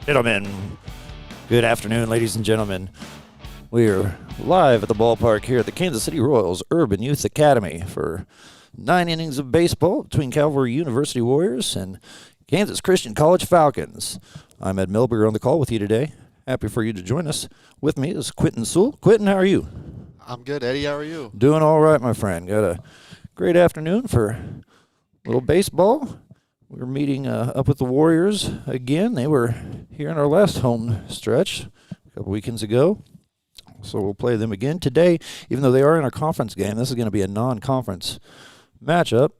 Gentlemen, good afternoon, ladies and gentlemen. We are live at the ballpark here at the Kansas City Royals Urban Youth Academy for 9 innings of baseball between Calvary University Warriors and Kansas Christian College Falcons. I'm Ed Milberger on the call with you today. Happy for you to join us. With me is Quentin Sewell. Quentin, how are you? I'm good, Eddie. How are you? Doing all right, my friend. Got a great afternoon for a little baseball. We're meeting up with the Warriors again. They were here in our last home stretch a couple weekends ago. So we'll play them again today. Even though they are in our conference game, this is going to be a non-conference matchup.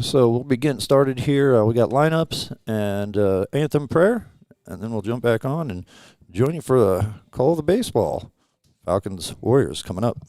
So we'll be getting started here. We got lineups and anthem prayer, and then we'll jump back on and join you for the call of the baseball. Falcons Warriors coming up.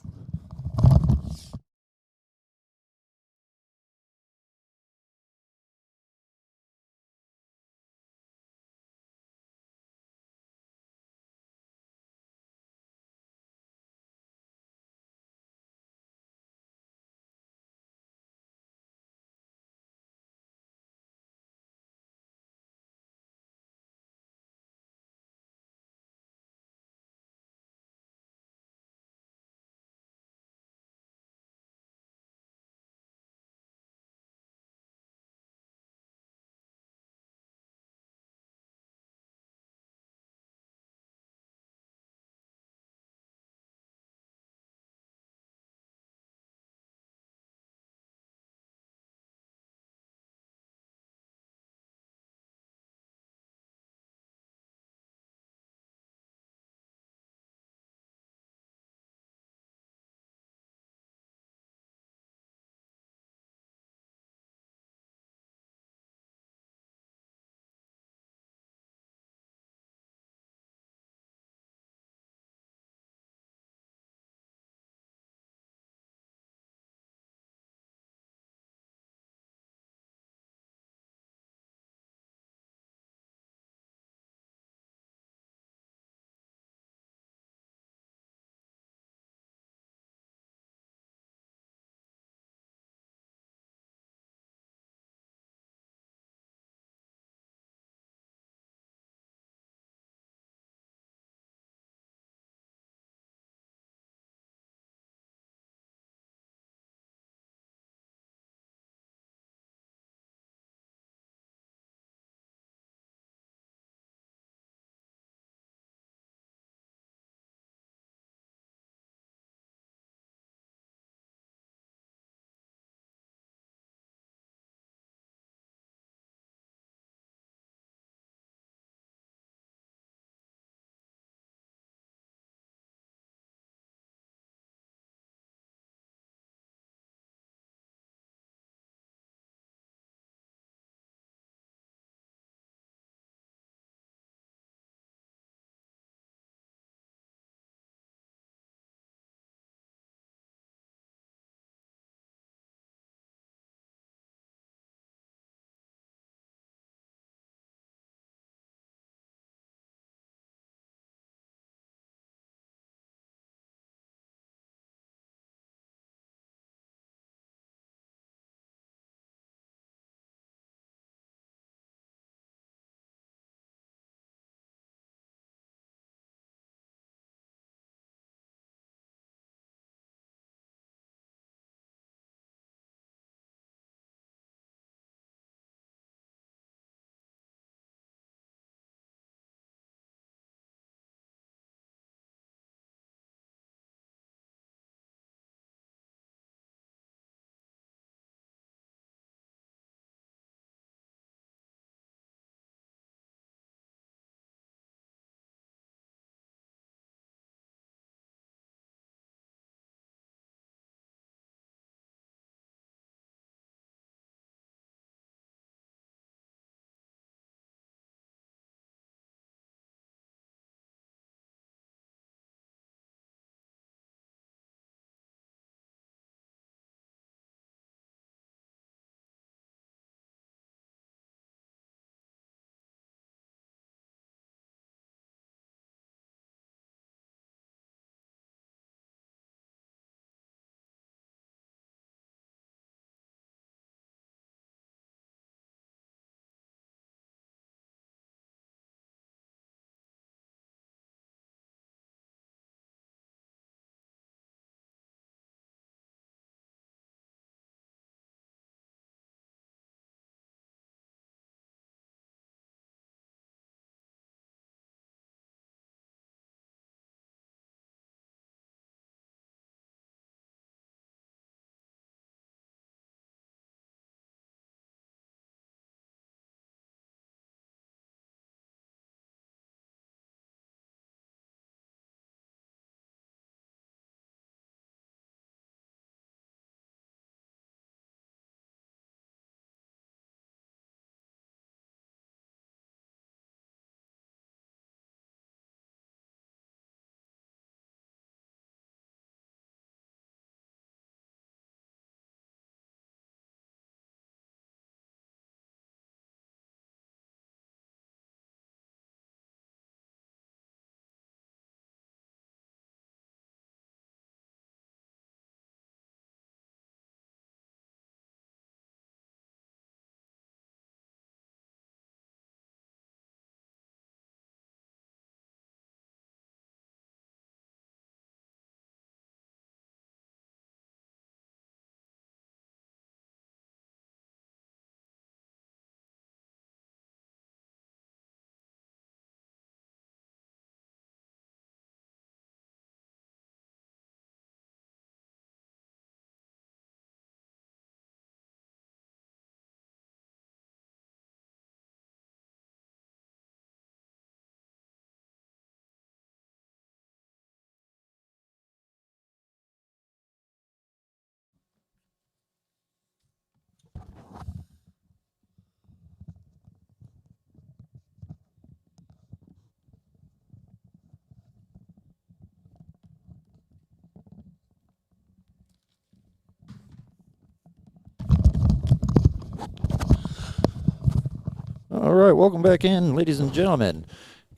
right, welcome back in, ladies and gentlemen.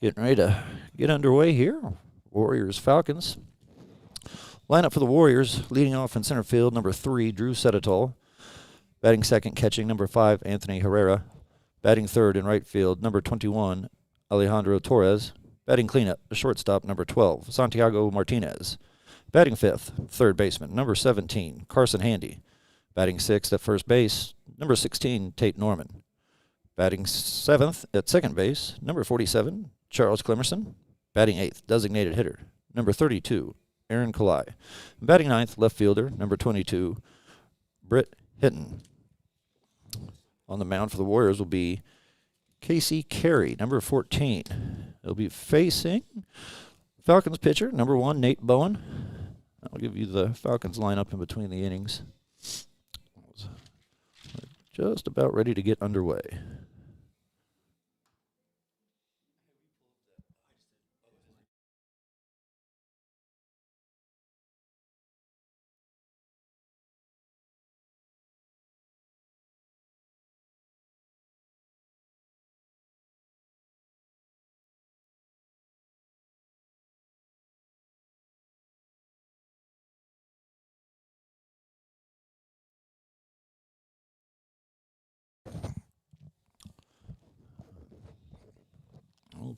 Getting ready to get underway here. Warriors, Falcons. Lineup for the Warriors, leading off in center field, number 3, Drew Seditol. Batting second, catching, number 5, Anthony Herrera. Batting third in right field, number 21, Alejandro Torres. Batting cleanup, the shortstop, number 12, Santiago Martinez. Batting fifth, third baseman, number 17, Carson Handy. Batting sixth at first base, number 16, Tate Norman. Batting seventh at second base, number 47, Charles Clemerson. Batting eighth, designated hitter, number 32, Aaron Kalai. Batting ninth, left fielder, number 22, Britt Hinton. On the mound for the Warriors will be Casey Carey, number 14. They'll be facing Falcons pitcher, number 1, Nate Bowen. I'll give you the Falcons lineup in between the innings. Just about ready to get underway.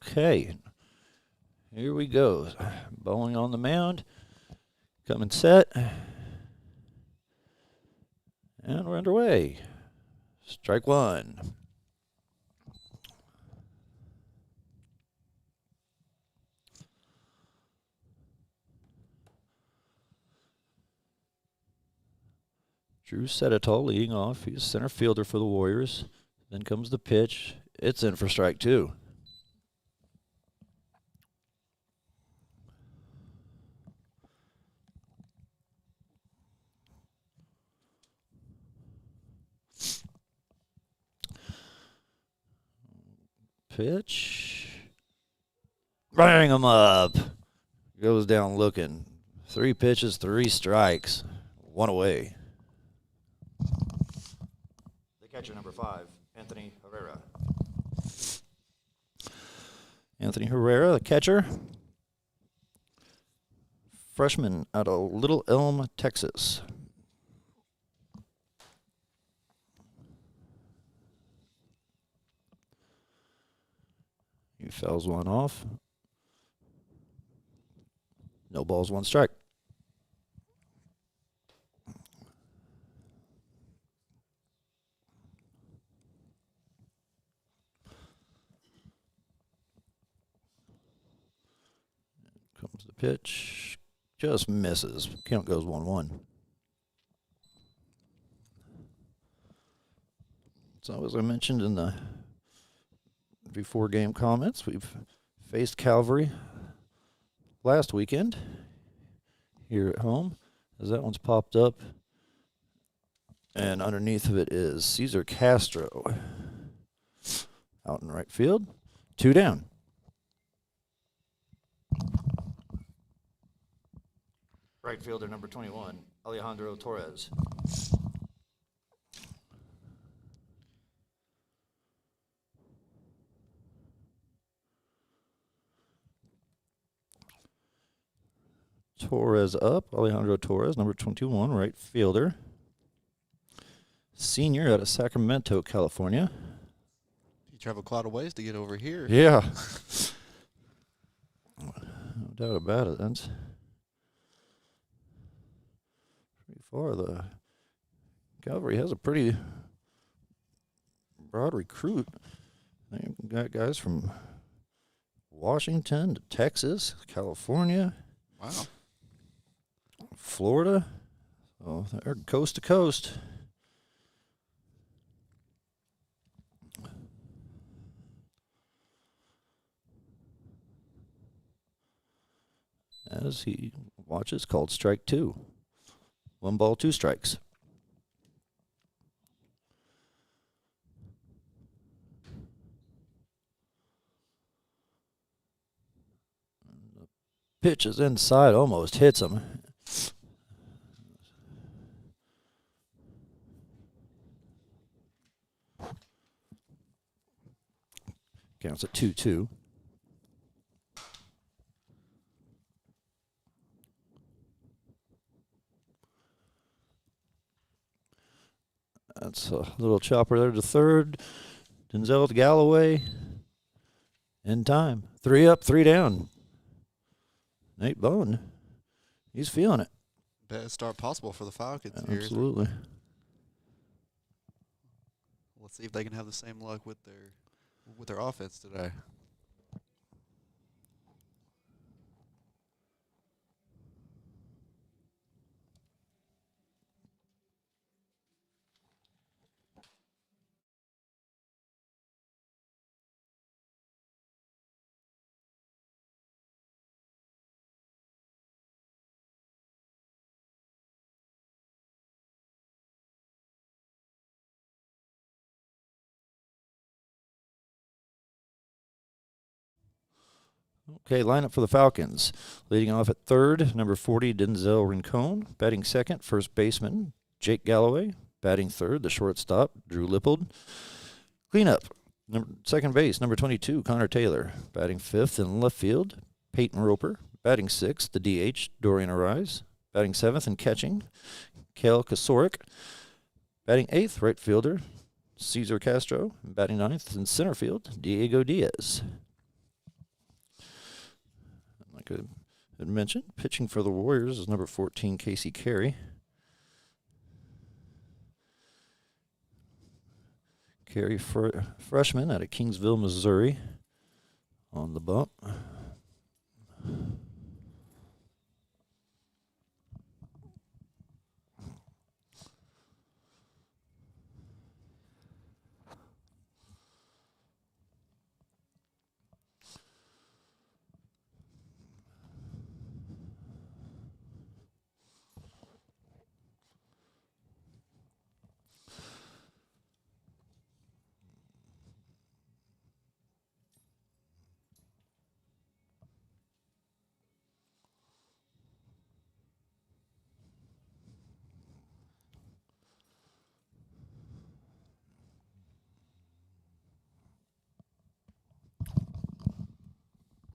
Okay, here we go. Bowling on the mound, coming set, and we're underway. Strike one. Drew Seditol leading off. He's center fielder for the Warriors. Then comes the pitch. It's in for strike two. Pitch. Bang him up. Goes down looking. 3 pitches, 3 strikes. 1 away. The catcher, number 5, Anthony Herrera. Anthony Herrera, the catcher. Freshman out of Little Elm, Texas. He fouls one off. No balls, 1 strike. Comes the pitch. Just misses. Count goes 1-1. So as I mentioned in the before game comments, we've faced Calvary last weekend here at home, as that one's popped up, and underneath of it is Cesar Castro out in right field. 2 down. Right fielder number 21, Alejandro Torres. Torres up. Alejandro Torres, number 21, right fielder. Senior out of Sacramento, California. You travel quite a ways to get over here. Yeah. No doubt about it. That's pretty far. The Calvary has a pretty broad recruit. They've got guys from Washington to Texas, California. Wow. Florida. Oh, they're coast to coast. As he watches, called strike 2. 1 ball, 2 strikes. The pitch is inside, almost hits him. Counts at 2-2. That's a little chopper there to third. Denzel to Galloway. In time. 3 up, 3 down. Nate Bone, he's feeling it. Best start possible for the Falcons here. Absolutely. Let's see if they can have the same luck with their offense today. Okay, lineup for the Falcons. Leading off at third, number 40, Denzel Rincon. Batting second, first baseman, Jake Galloway. Batting third, the shortstop, Drew Lippold. Cleanup, second base, number 22, Connor Taylor. Batting fifth in left field, Peyton Roper. Batting sixth, the DH, Dorian Arise. Batting seventh and catching, Kale Kasorik. Batting eighth, right fielder, Cesar Castro. Batting ninth in center field, Diego Diaz. Like I had mentioned, pitching for the Warriors is number 14, Casey Carey. Carey, freshman out of Kingsville, Missouri, on the bump.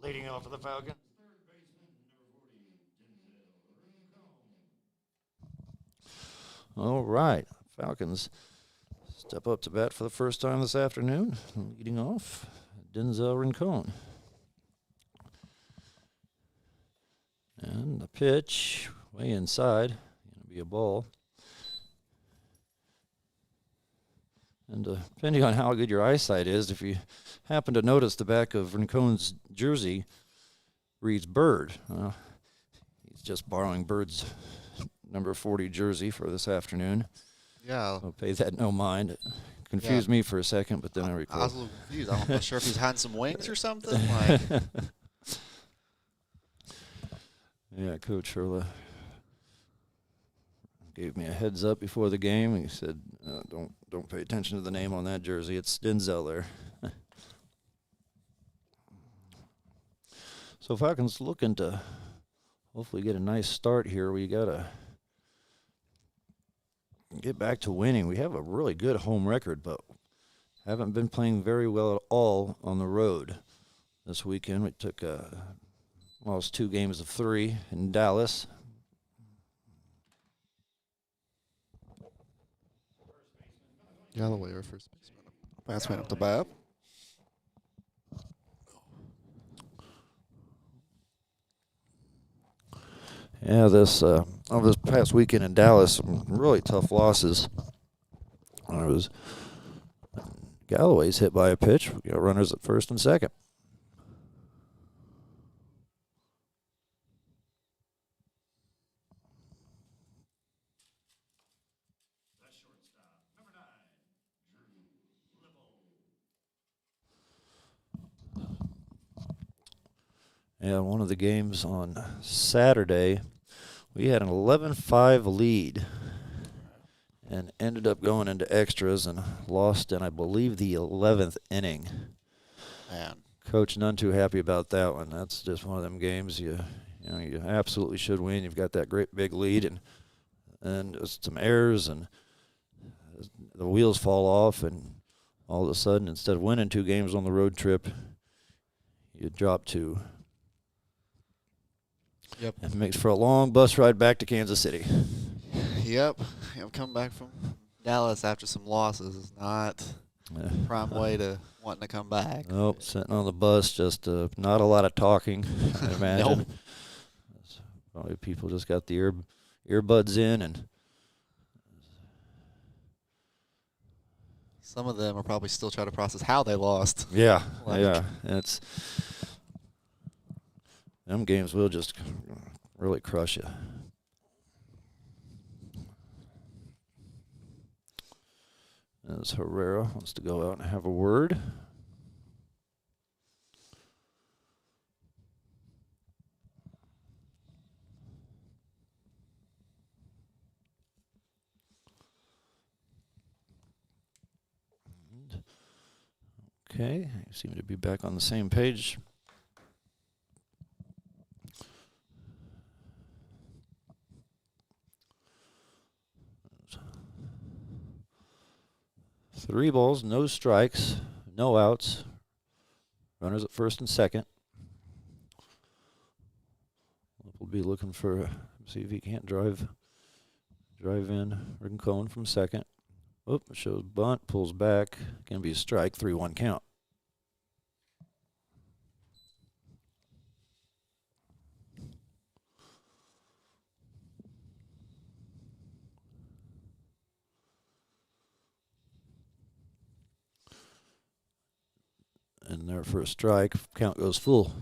Leading off for the Falcons. All right, Falcons step up to bat for the first time this afternoon. Leading off, Denzel Rincon. And the pitch, way inside, going to be a ball. And depending on how good your eyesight is, if you happen to notice the back of Rincon's jersey reads Bird. He's just borrowing Bird's number 40 jersey for this afternoon. Yeah. I'll pay that no mind. It confused me for a second, but then I recall. I was a little confused. I'm not sure if he's hiding some wings or something. Like. Yeah, Coach Hurla gave me a heads up before the game. He said, "Don't pay attention to the name on that jersey. It's Denzel there." So Falcons looking to hopefully get a nice start here. We got to get back to winning. We have a really good home record, but haven't been playing very well at all on the road. This weekend we took lost 2 games of 3 in Dallas. Galloway, our first baseman. Batsman up the bat. Yeah, this past weekend in Dallas, some really tough losses. Galloway's hit by a pitch. We got runners at first and second. Yeah, one of the games on Saturday, we had an 11-5 lead and ended up going into extras and lost in, I believe, the 11th inning. Man. Coach none too happy about that one. That's just one of them games you absolutely should win. You've got that great big lead, and just some errors, and the wheels fall off, and all of a sudden, instead of winning 2 games on the road trip, you drop 2. Yep. It makes for a long bus ride back to Kansas City. Yep. Coming back from Dallas after some losses is not a prime way to wanting to come back. Nope, sitting on the bus, just not a lot of talking, I imagine. Nope. Probably people just got the earbuds in, and some of them are probably still trying to process how they lost. yeah, Like- yeah. It's them games will just really crush you. As Herrera wants to go out and have a word. Okay, you seem to be back on the same page. Three balls, no strikes, no outs. Runners at first and second. We'll be looking for, see if he can't drive in Rincon from second. Oop, shows bunt, pulls back. Can be a strike, 3-1 count. And there for a strike, count goes full.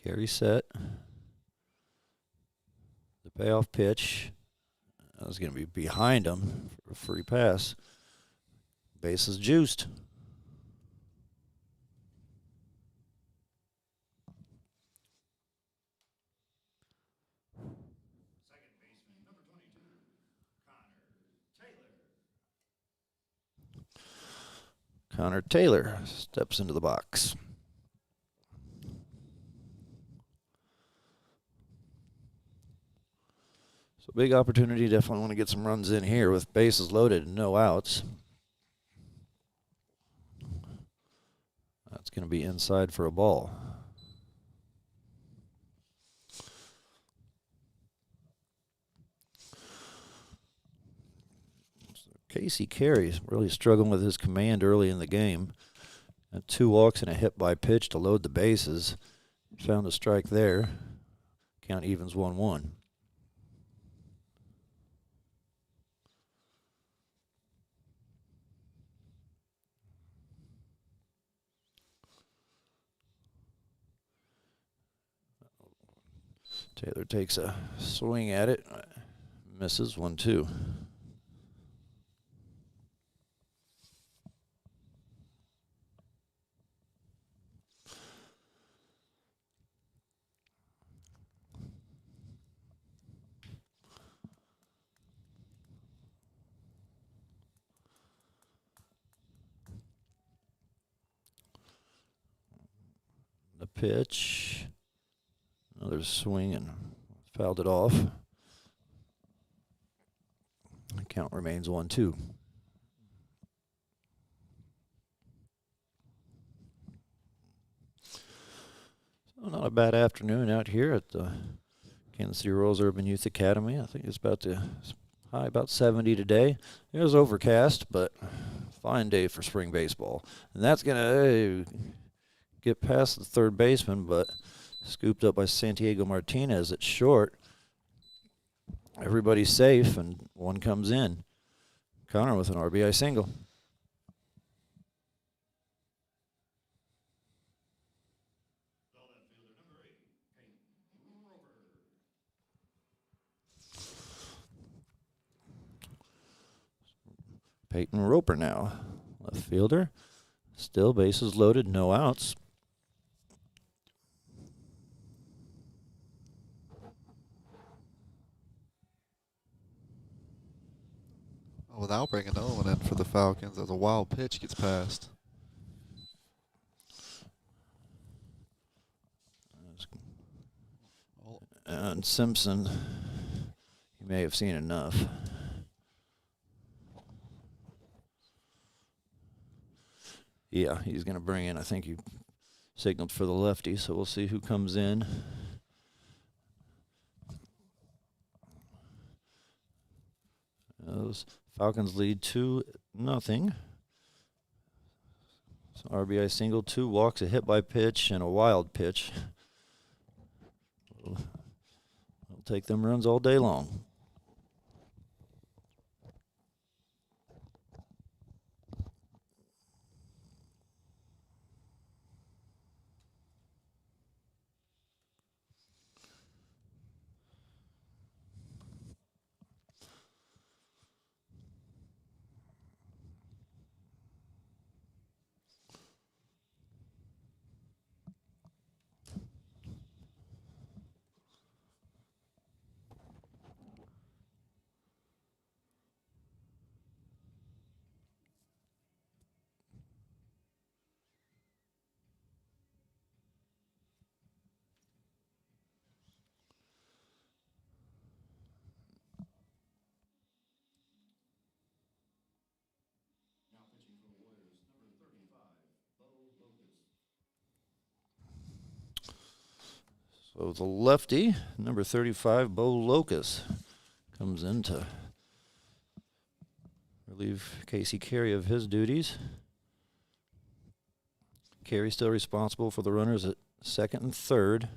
Carry set. The payoff pitch. That was going to be behind him for a free pass. Base is juiced. Connor Taylor steps into the box. So big opportunity. Definitely want to get some runs in here with bases loaded and no outs. That's going to be inside for a ball. Casey Carey's really struggling with his command early in the game. Had 2 walks and a hit by pitch to load the bases. Found a strike there. Count evens 1-1. Taylor takes a swing at it. Misses 1-2. The pitch. Another swing and fouled it off. The count remains 1-2. So not a bad afternoon out here at the Kansas City Royals Urban Youth Academy. I think it's high about 70 today. It was overcast, but fine day for spring baseball. And that's going to get past the third baseman, but scooped up by Santiago Martinez at short. Everybody's safe, and one comes in. Connor with an RBI single. Peyton Roper now, left fielder. Still bases loaded, no outs. Without bringing another one in for the Falcons, as a wild pitch gets passed. and Simpson, you may have seen enough. Yeah, he's going to bring in, I think he signaled for the lefty, so we'll see who comes in. Those Falcons lead 2-0. So RBI single, 2 walks, a hit by pitch, and a wild pitch. We'll take them runs all day long. So the lefty, number 35, Bo Locus, comes in to relieve Casey Carey of his duties. Carey still responsible for the runners at second and third.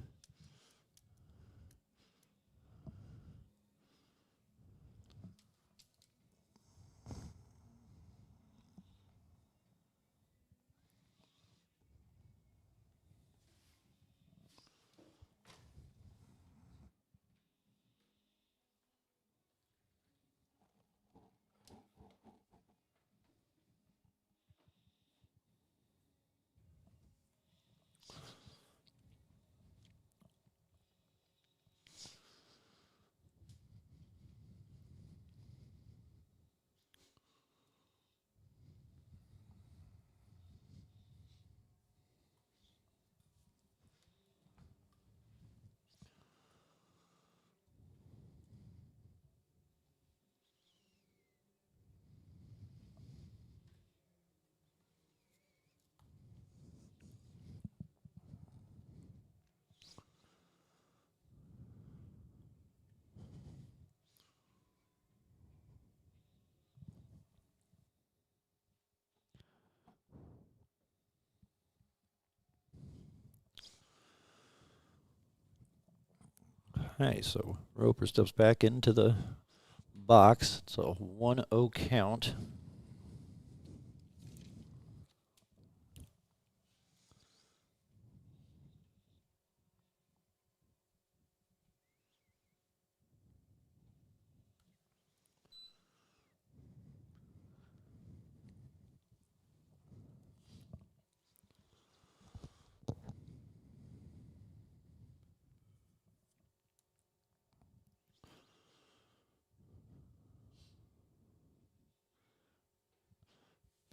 Hey, so Roper steps back into the box. It's a 1-0 count.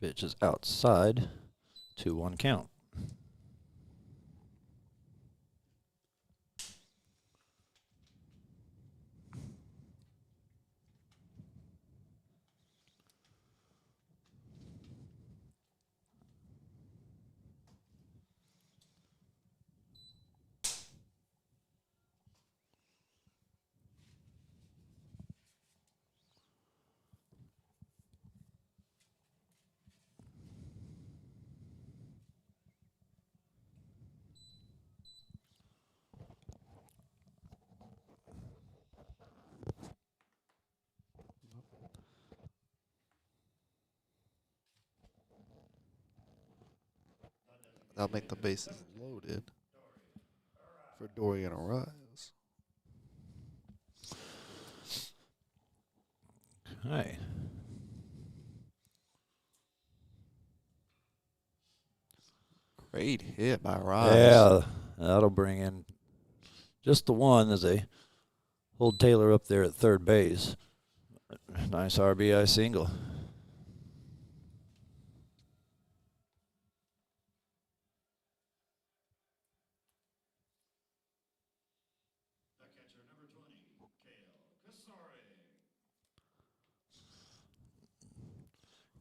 Pitch is outside, 2-1 count. That'll make the bases loaded for Dorian Arise. Hey. Great hit by Rise. Yeah, that'll bring in just the one as they hold Taylor up there at third base. Nice RBI single.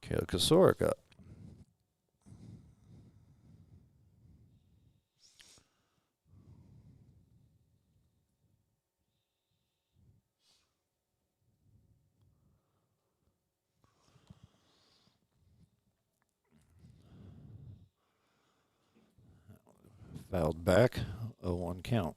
Caleb Kasorik up. Fouled back, 0-1 count.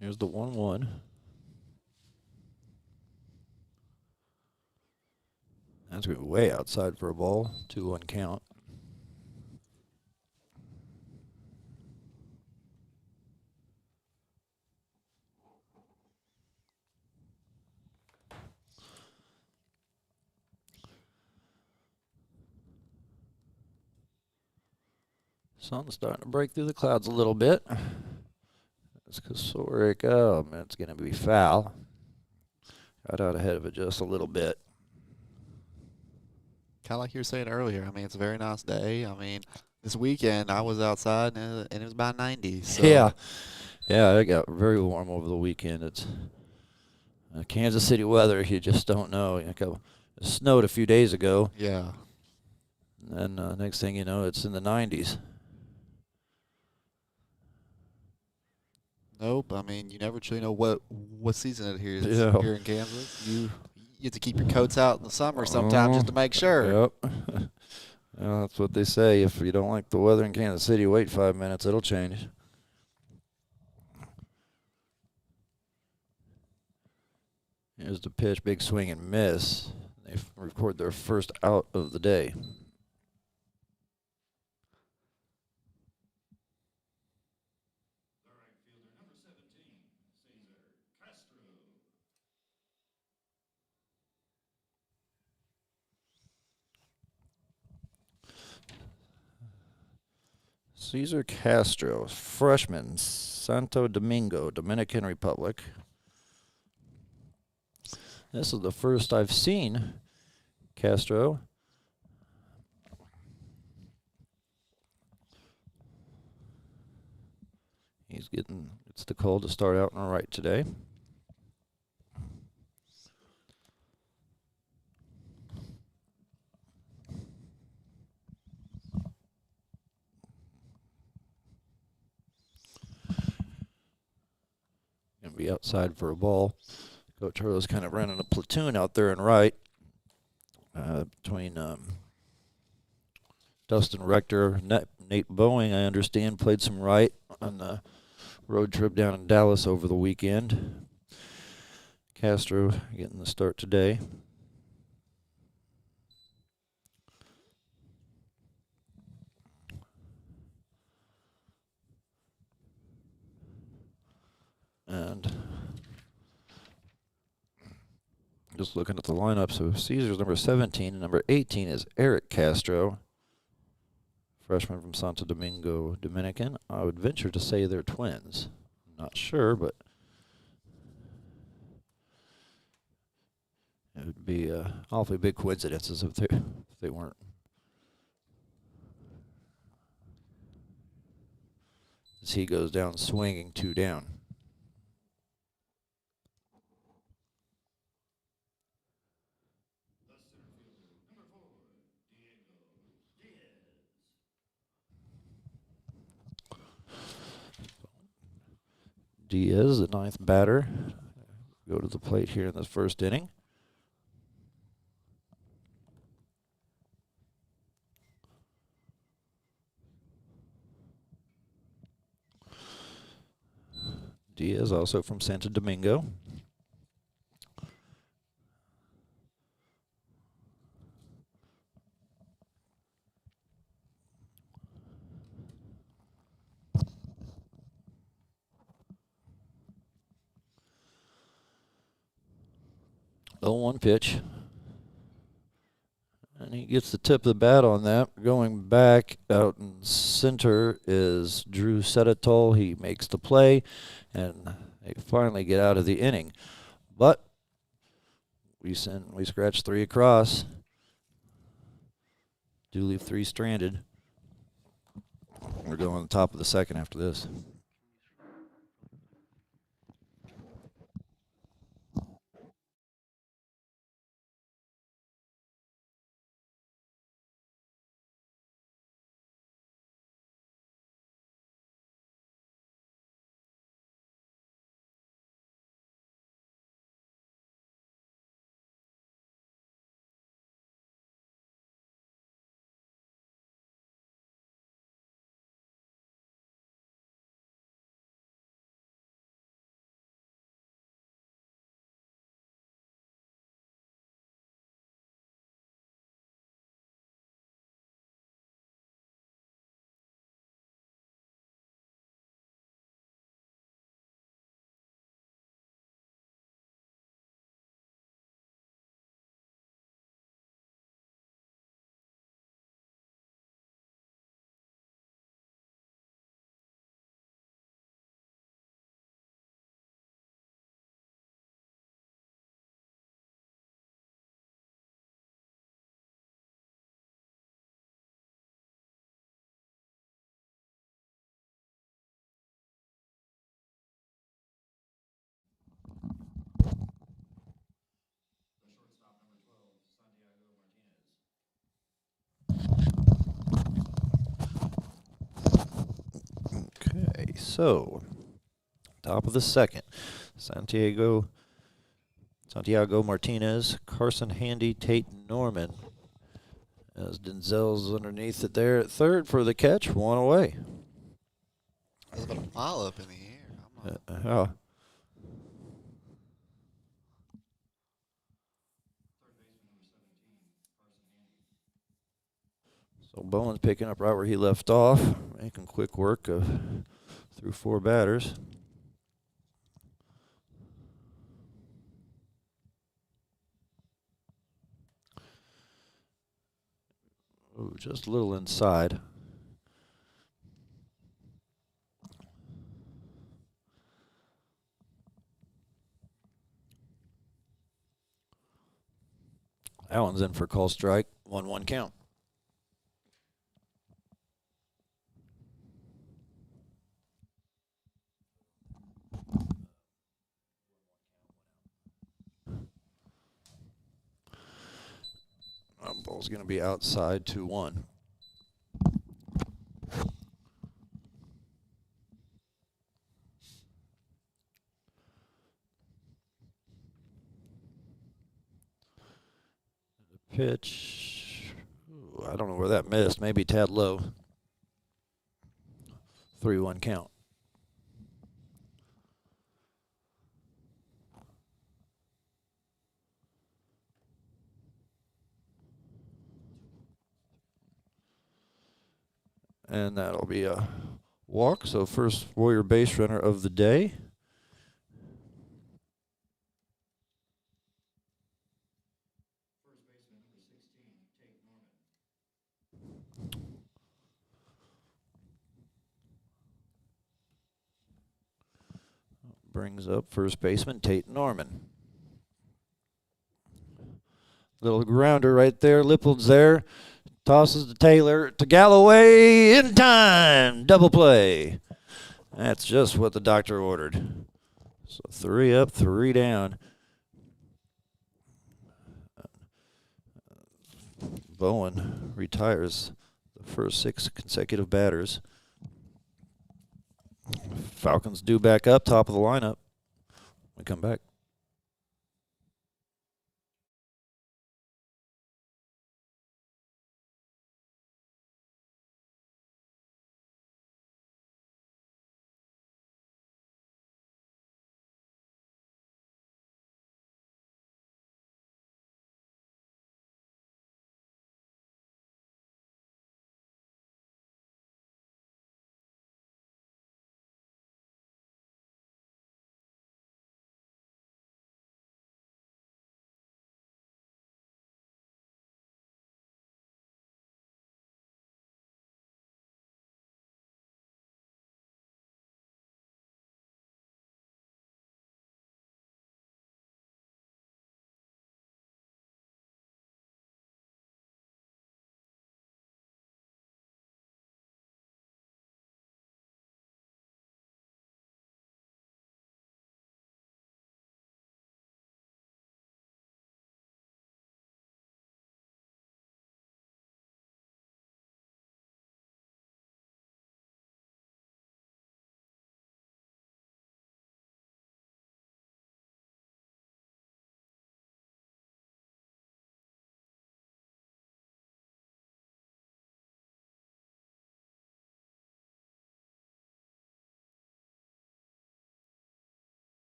Here's the 1-1. That's going to be way outside for a ball. 2-1 count. Sun's starting to break through the clouds a little bit. It's Kasorik. Oh, man, it's going to be foul. Got out ahead of it just a little bit. Kind of like you were saying earlier. I mean, it's a very nice day. I mean, this weekend I was outside and it was about 90. So. Yeah. Yeah, it got very warm over the weekend. It's Kansas City weather. You just don't know. It snowed a few days ago. Yeah. And then next thing you know, it's in the 90s. Nope. I mean, you never truly know what season it is Yeah. here in Kansas. You have to keep your coats out in the summer sometimes just to make sure. Yep. Well, that's what they say. If you don't like the weather in Kansas City, wait 5 minutes. It'll change. Here's the pitch. Big swing and miss. They record their first out of the day. Cesar Castro, freshman, Santo Domingo, Dominican Republic. This is the first I've seen Castro. It's the call to start out on the right today. Going to be outside for a ball. Coach Hurley's kind of running a platoon out there in right between Dustin Rector, Nate Boeing, I understand, played some right on the road trip down in Dallas over the weekend. Castro getting the start today. And just looking at the lineup, so Caesar's number 17 and number 18 is Eric Castro, freshman from Santo Domingo, Dominican. I would venture to say they're twins. Not sure, but it would be awfully big coincidences if they weren't. As he goes down swinging, 2 down. Diaz, the 9th batter, go to the plate here in the first inning. Diaz also from Santo Domingo. 0-1 pitch. And he gets the tip of the bat on that. Going back out in center is Drew Seditol. He makes the play, and they finally get out of the inning. But we scratch 3 across. Do leave 3 stranded. We're going on the top of the second after this. Okay, so top of the second, Santiago Martinez, Carson Handy, Tate Norman. As Denzel's underneath it there at third for the catch, 1 away. There's a bit of foul up in the air. Oh. So Bowen's picking up right where he left off, making quick work through 4 batters. Ooh, just a little inside. That one's in for call strike. 1-1 count. Ball's going to be outside 2-1. Pitch. Ooh, I don't know where that missed. Maybe tad low. 3-1 count. And that'll be a walk. So first Warrior base runner of the day. Brings up first baseman Tate Norman. Little grounder right there. Lippold's there. Tosses to Taylor, to Galloway, in time. Double play. That's just what the doctor ordered. So 3 up, 3 down. Bowen retires the first 6 consecutive batters. Falcons due back up, top of the lineup. We come back.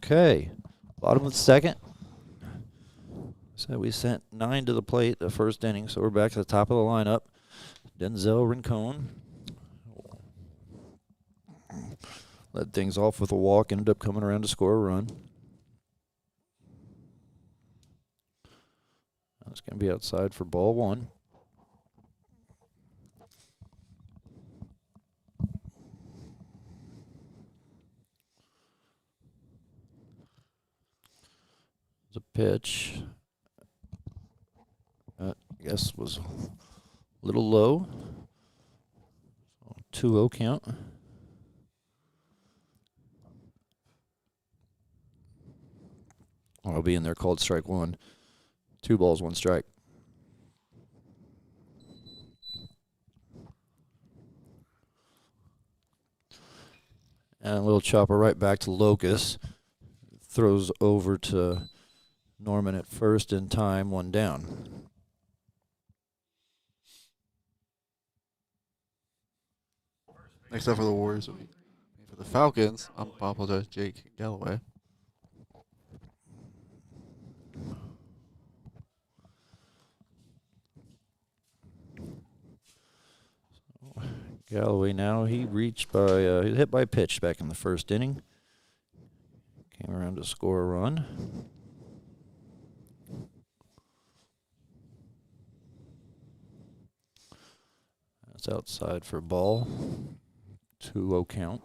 Okay, bottom of the second. So we sent 9 to the plate the first inning, so we're back to the top of the lineup. Denzel Rincon led things off with a walk, ended up coming around to score a run. That's going to be outside for ball 1. It's a pitch. I guess was a little low. 2-0 count. I'll be in there called strike 1. 2 balls, 1 strike. And a little chopper right back to Locust. Throws over to Norman at first in time, 1 down. Next up for the Warriors, for the Falcons, I apologize, Jake Galloway. Galloway now, he reached by, he hit by pitch back in the first inning. Came around to score a run. That's outside for ball. 2-0 count.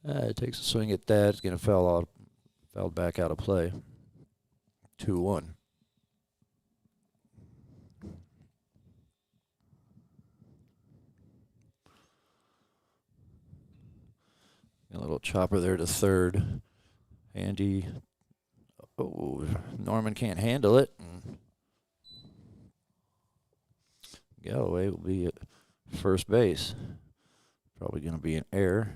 It takes a swing at that. It's going to foul back out of play. 2-1. A little chopper there to third. Andy. Oh, Norman can't handle it. Galloway will be at first base. Probably going to be an error.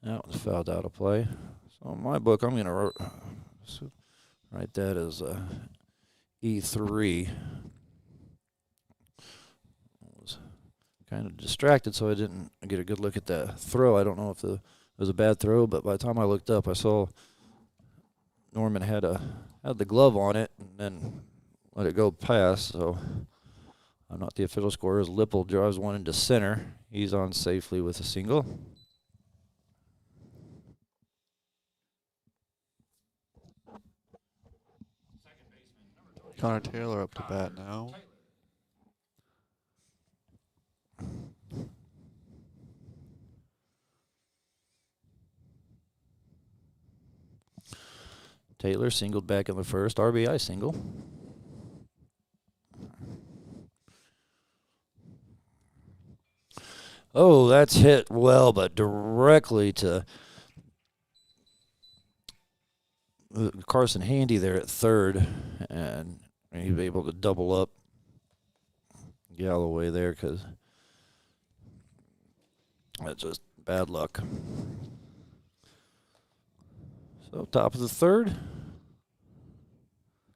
That was fouled out of play. So in my book, I'm going to write that as E3. I was kind of distracted, so I didn't get a good look at the throw. I don't know if it was a bad throw, but by the time I looked up, I saw Norman had the glove on it and then let it go past. So I'm not the official scorer. As Lipple drives one into center, he's on safely with a single. Connor Taylor up to bat now. Taylor singled back in the first, RBI single. Oh, that's hit well, but directly to Carson Handy there at third, and he was able to double up Galloway there because that's just bad luck. So top of the third,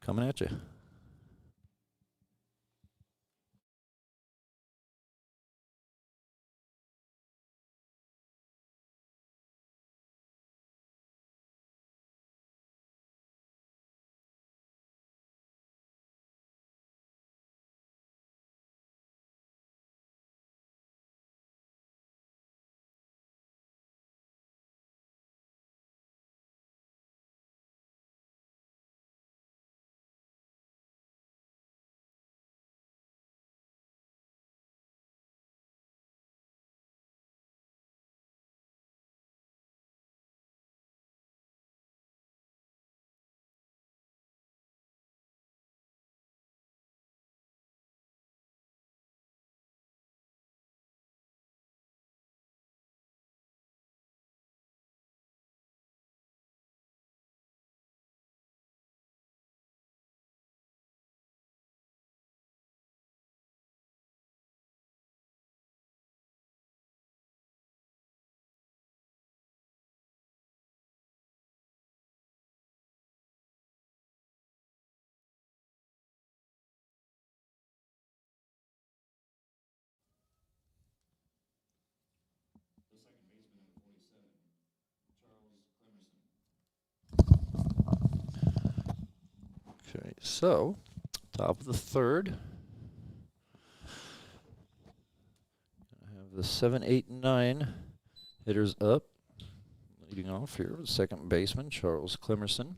coming at you. So, top of the third. I have the 7, 8, and 9 hitters up. Leading off here with second baseman Charles Clemerson.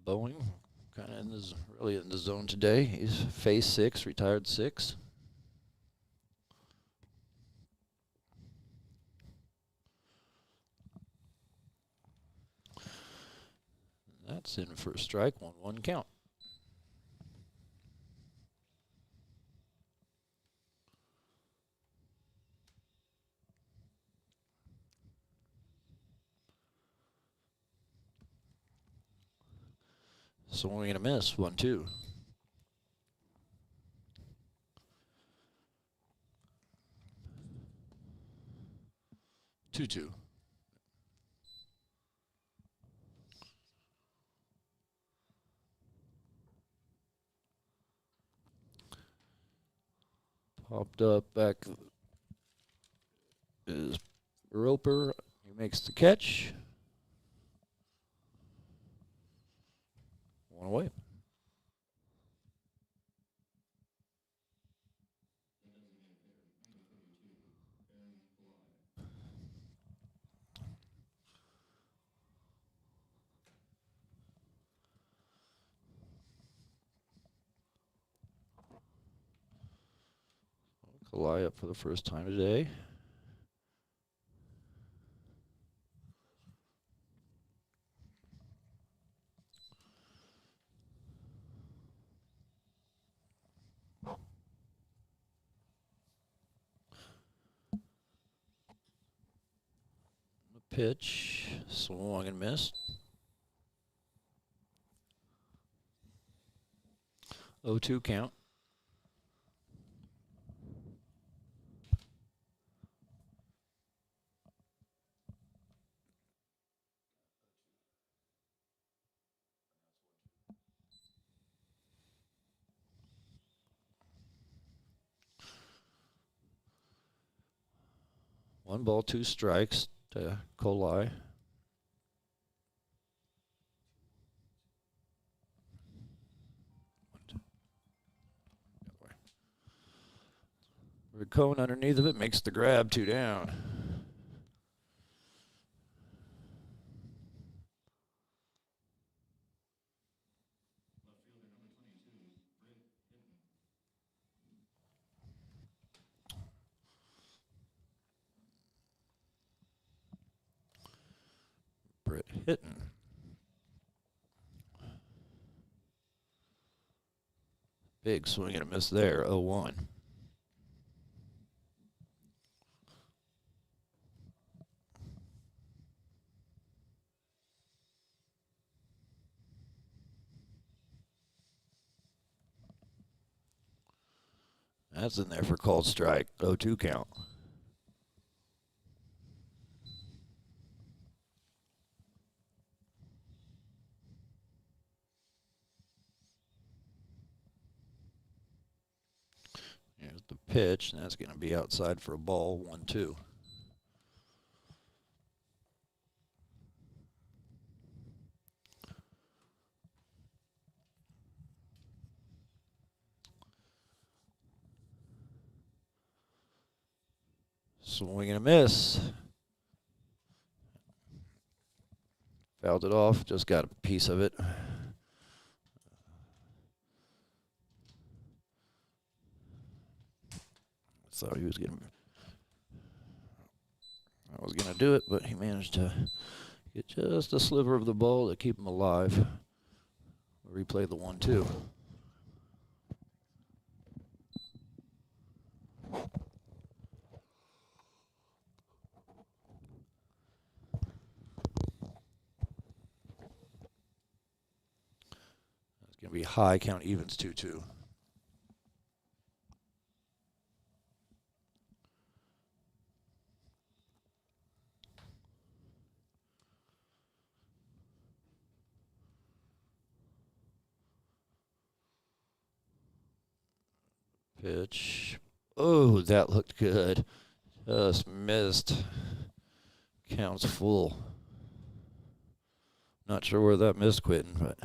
Boeing kind of really in the zone today. He's phase 6, retired 6. That's in for a strike, 1-1 count. Swing and a miss, 1-2. Two. Popped up back is Roper. He makes the catch. 1 away. Kalai up for the first time today. The pitch, swung and missed. 0-2 count. One ball, 2 strikes to Kolai. Racone underneath of it makes the grab, 2 down. Britt Hitton. Big swing and a miss there, 0-1. That's in there for called strike, 0-2 count. Here's the pitch, and that's going to be outside for a ball, 1-2. Swing and a miss. Fouled it off, just got a piece of it. Thought he was going to. I was going to do it, but he managed to get just a sliver of the ball to keep him alive. We'll replay the 1-2. It's going to be high, count evens 2-2. Pitch. Oh, that looked good. Just missed. Counts full. Not sure where that missed quitting, but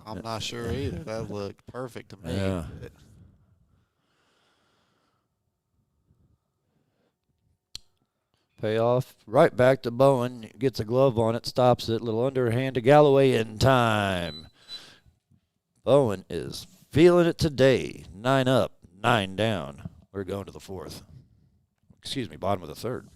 I'm not sure either. That looked perfect to me. yeah. Payoff. Right back to Bowen. Gets a glove on it. Stops it. Little underhand to Galloway in time. Bowen is feeling it today. 9 up, 9 down. We're going to the fourth. Excuse me, bottom of the third.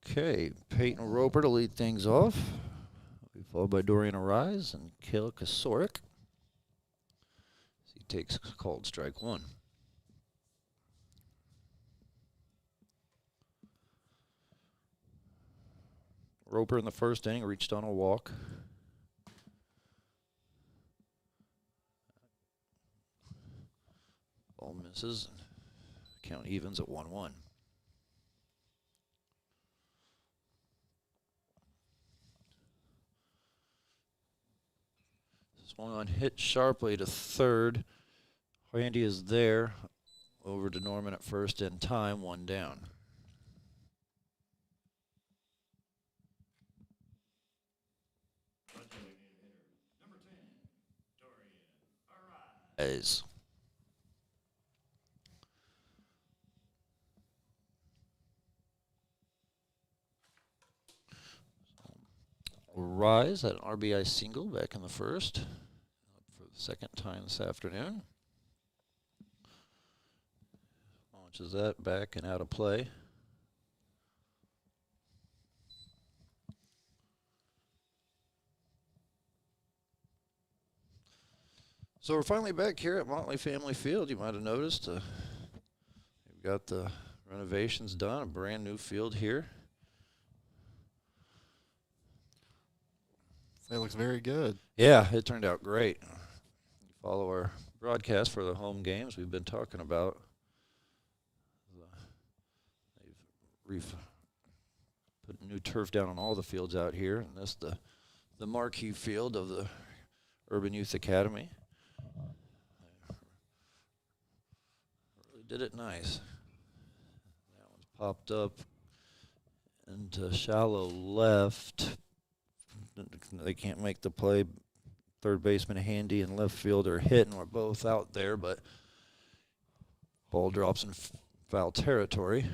Okay, Peyton Roper to lead things off. Followed by Dorian Arise and Kale Kasorik. He takes called strike one. Roper in the first inning reached on a walk. Ball misses. Count evens at 1-1. Swung on, hit sharply to third. Randy is there. Over to Norman at first in time, 1 down. Is Rise at an RBI single back in the first for the second time this afternoon. Launches that back and out of play. So we're finally back here at Motley Family Field. You might have noticed we've got the renovations done, a brand new field here. It looks very good. Yeah, it turned out great. You follow our broadcast for the home games. We've been talking about they've put new turf down on all the fields out here, and this the marquee field of the Urban Youth Academy. Really did it nice. That one's popped up into shallow left. They can't make the play. Third baseman Handy and left fielder Hitton were both out there, but ball drops in foul territory.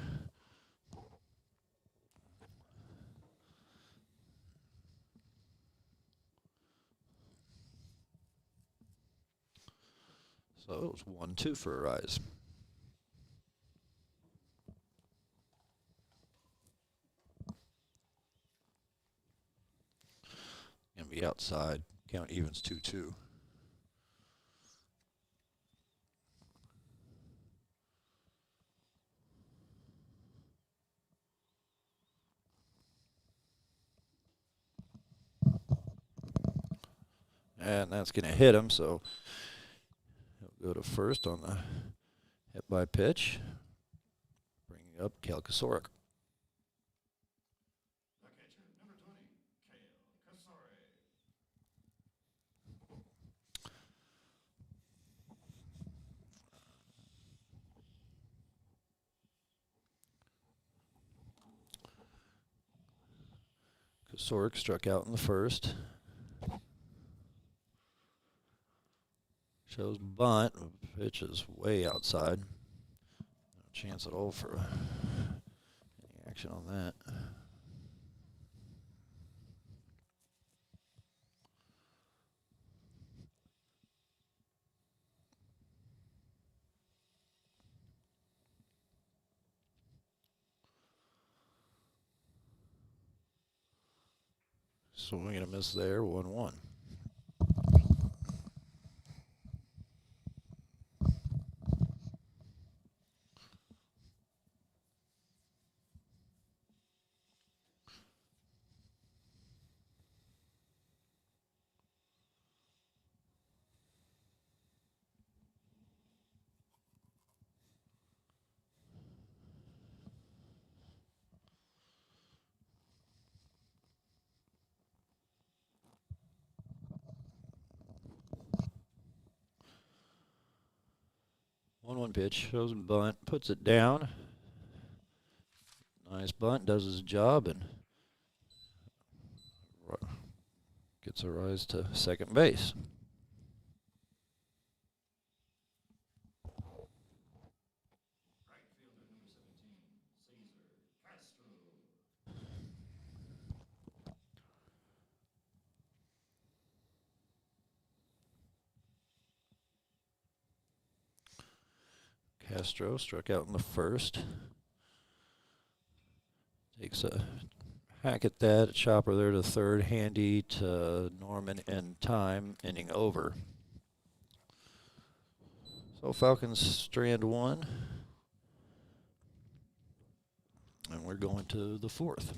So it was 1-2 for Arise. Gonna be outside. Count evens 2-2. And that's going to hit him, so he'll go to first on the hit by pitch. Bringing up Cal Kasorik. Kasorik struck out in the first. Shows bunt. Pitch is way outside. No chance at all for any action on that. Swing and a miss there, 1-1. One pitch, shows him bunt, puts it down. Nice bunt, does his job, and gets a rise to second base. Castro struck out in the first. Takes a hack at that. A chopper there to third. Handy to Norman in time. Inning over. So Falcons strand one. And we're going to the fourth.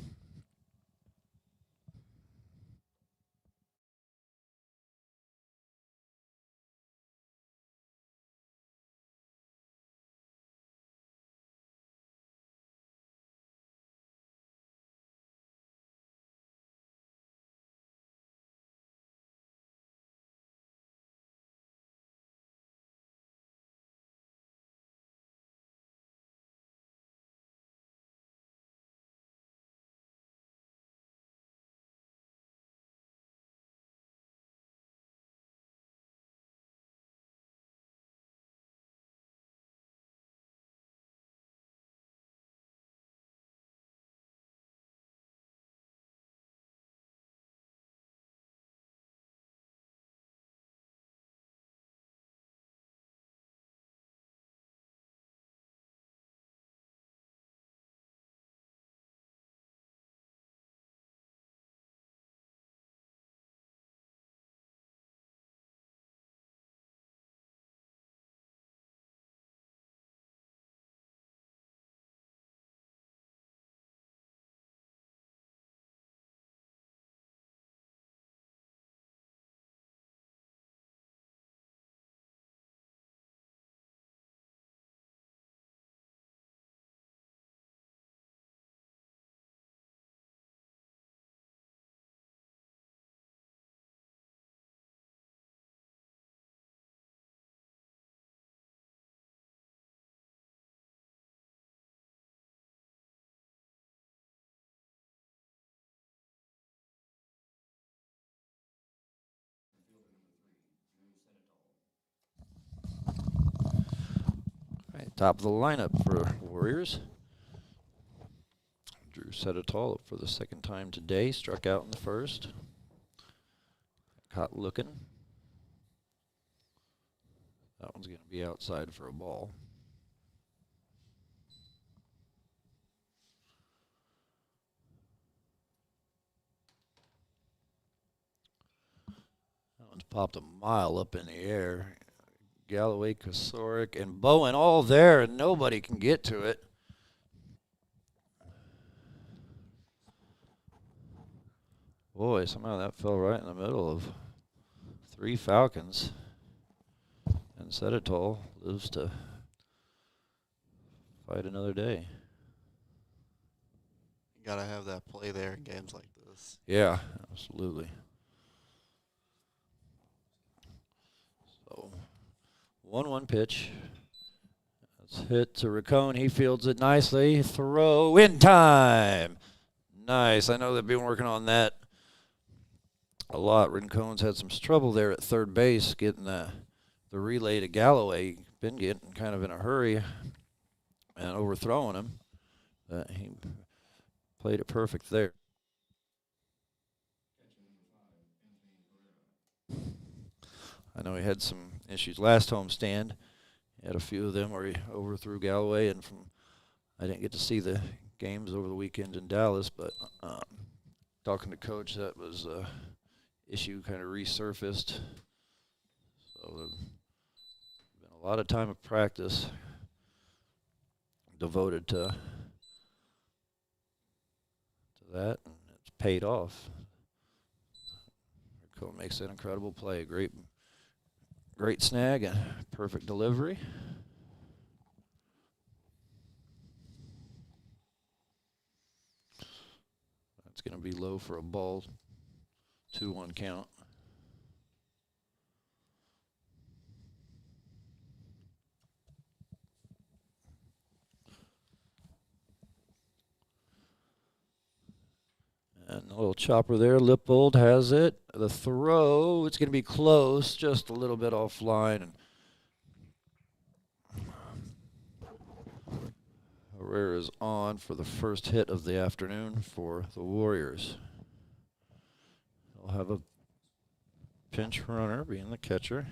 Right, top of the lineup for Warriors. Drew Seditol up for the second time today. Struck out in the first. Caught looking. That one's going to be outside for a ball. That one's popped a mile up in the air. Galloway, Kasorik, and Bowen all there, and nobody can get to it. Boy, somehow that fell right in the middle of 3 Falcons. And Seditol lives to fight another day. You got to have that play there in games like this. Yeah, absolutely. So, 1-1 pitch. It's hit to Riccone. He fields it nicely. Throw in time. Nice. I know they've been working on that a lot. Rincone's had some trouble there at third base getting the relay to Galloway. Been getting kind of in a hurry and overthrowing him. But he played it perfect there. I know he had some issues last homestand. He had a few of them where he overthrew Galloway, and I didn't get to see the games over the weekend in Dallas, but talking to Coach, that was issue kind of resurfaced. So there's been a lot of time of practice devoted to that, and it's paid off. Riccone makes an incredible play. Great snag and perfect delivery. That's going to be low for a ball. 2-1 count. And a little chopper there. Lippold has it. The throw, it's going to be close, just a little bit offline. And Herrera's on for the first hit of the afternoon for the Warriors. They'll have a pinch runner being the catcher.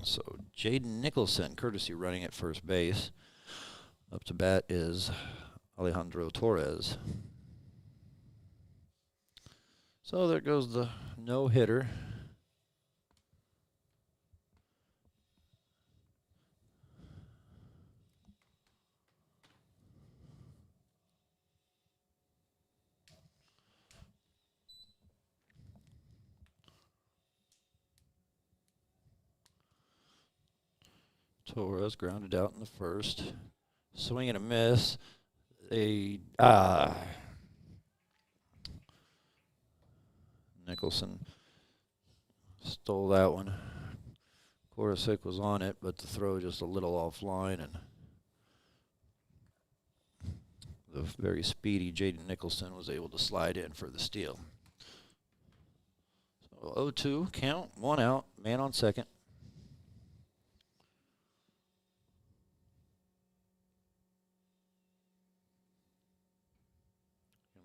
So Jaden Nicholson, courtesy running at first base. Up to bat is Alejandro Torres. So there goes the no-hitter. Torres grounded out in the first. Swing and a miss. Nicholson stole that one. Korosik was on it, but the throw just a little offline, and the very speedy Jaden Nicholson was able to slide in for the steal. So 0-2 count, 1 out, man on second.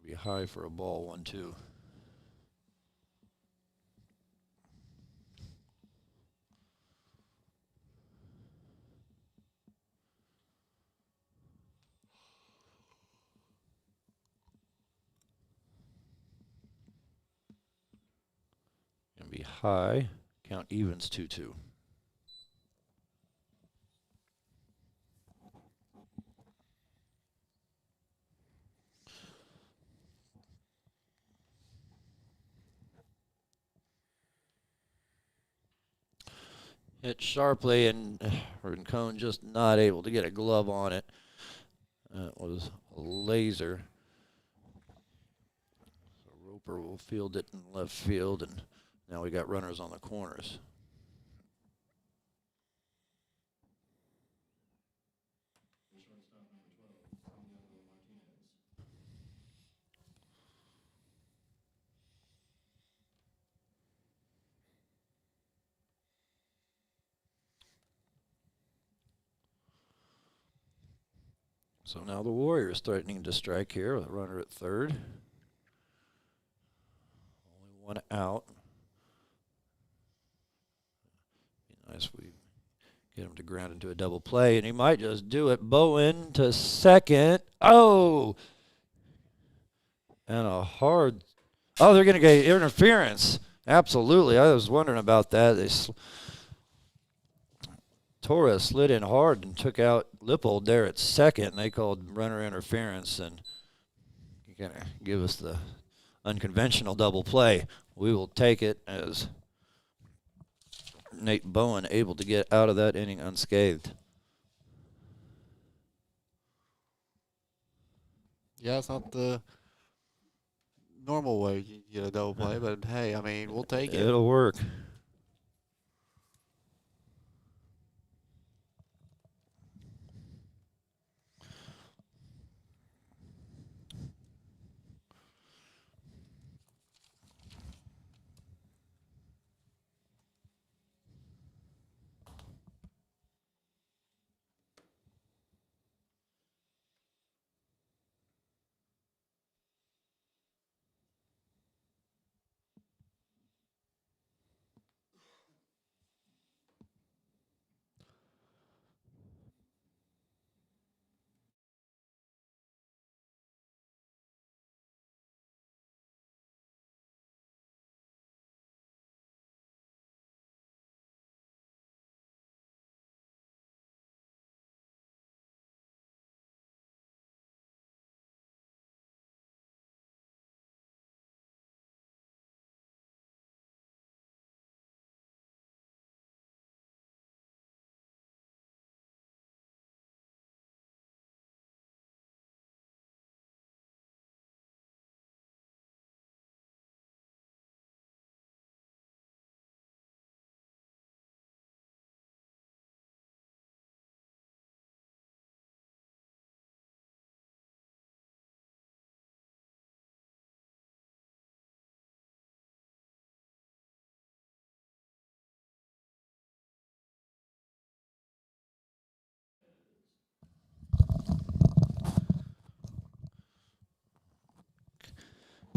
Be high for a ball, 1-2. Gonna be high, count evens 2-2. Hit sharply, and Rincon just not able to get a glove on it. It was a laser. So Roper will field it in left field, and now we got runners on the corners. So now the Warriors threatening to strike here with a runner at third. Only 1 out. Be nice if we get him to ground into a double play, and he might just do it. Bowen to second. Oh! And a hard... Oh, they're going to get interference. Absolutely. I was wondering about that. Torres slid in hard and took out Lippold there at second, and they called runner interference, and you kind of give us the unconventional double play. We will take it as Nate Bowen able to get out of that inning unscathed. Yeah, it's not the normal way you get a double play, but hey, I mean, we'll take it. It'll work.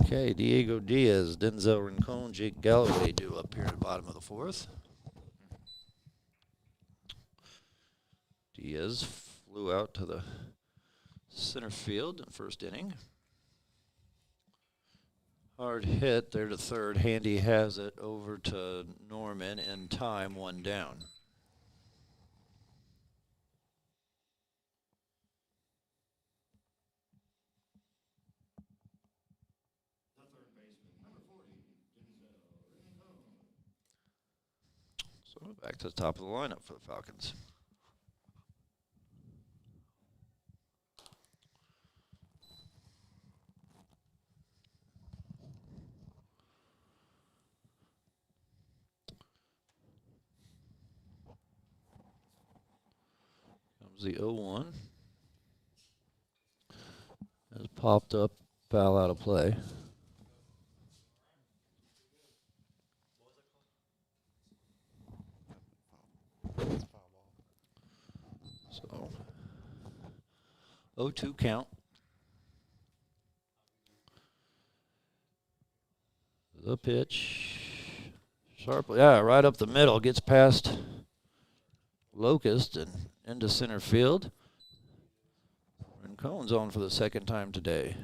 Okay, Diego Diaz, Denzel Rincon, Jake Galloway due up here at the bottom of the fourth. Diaz flew out to the center field in the first inning. Hard hit there to third. Handy has it over to Norman in time, one down. So back to the top of the lineup for the Falcons. Comes the 0-1. Has popped up, foul out of play. So 0-2 count. The pitch. Sharply, right up the middle. Gets past Locust and into center field. Rincon's on for the second time today.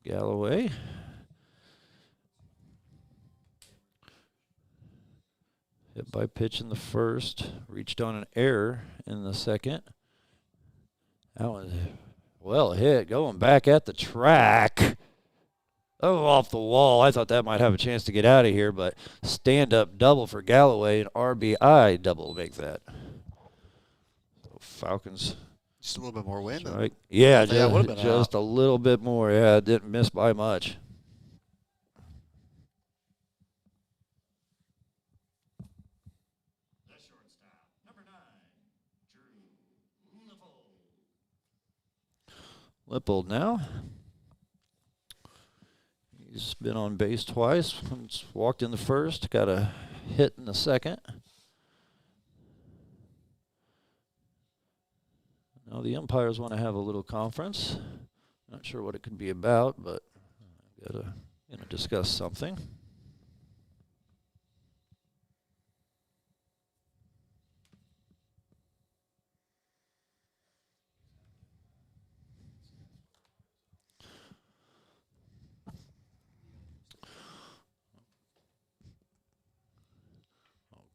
Galloway. Hit by pitch in the first. Reached on an error in the second. That was well hit. Going back at the track. Oh, off the wall. I thought that might have a chance to get out of here, but stand-up double for Galloway and RBI double make that. So Falcons. Just a little bit more wind. Right. Yeah, just a little bit more. Yeah, didn't miss by much. Lippold now. He's been on base twice. Once walked in the first, got a hit in the second. Now the umpires want to have a little conference. Not sure what it could be about, but I'm gonna discuss something.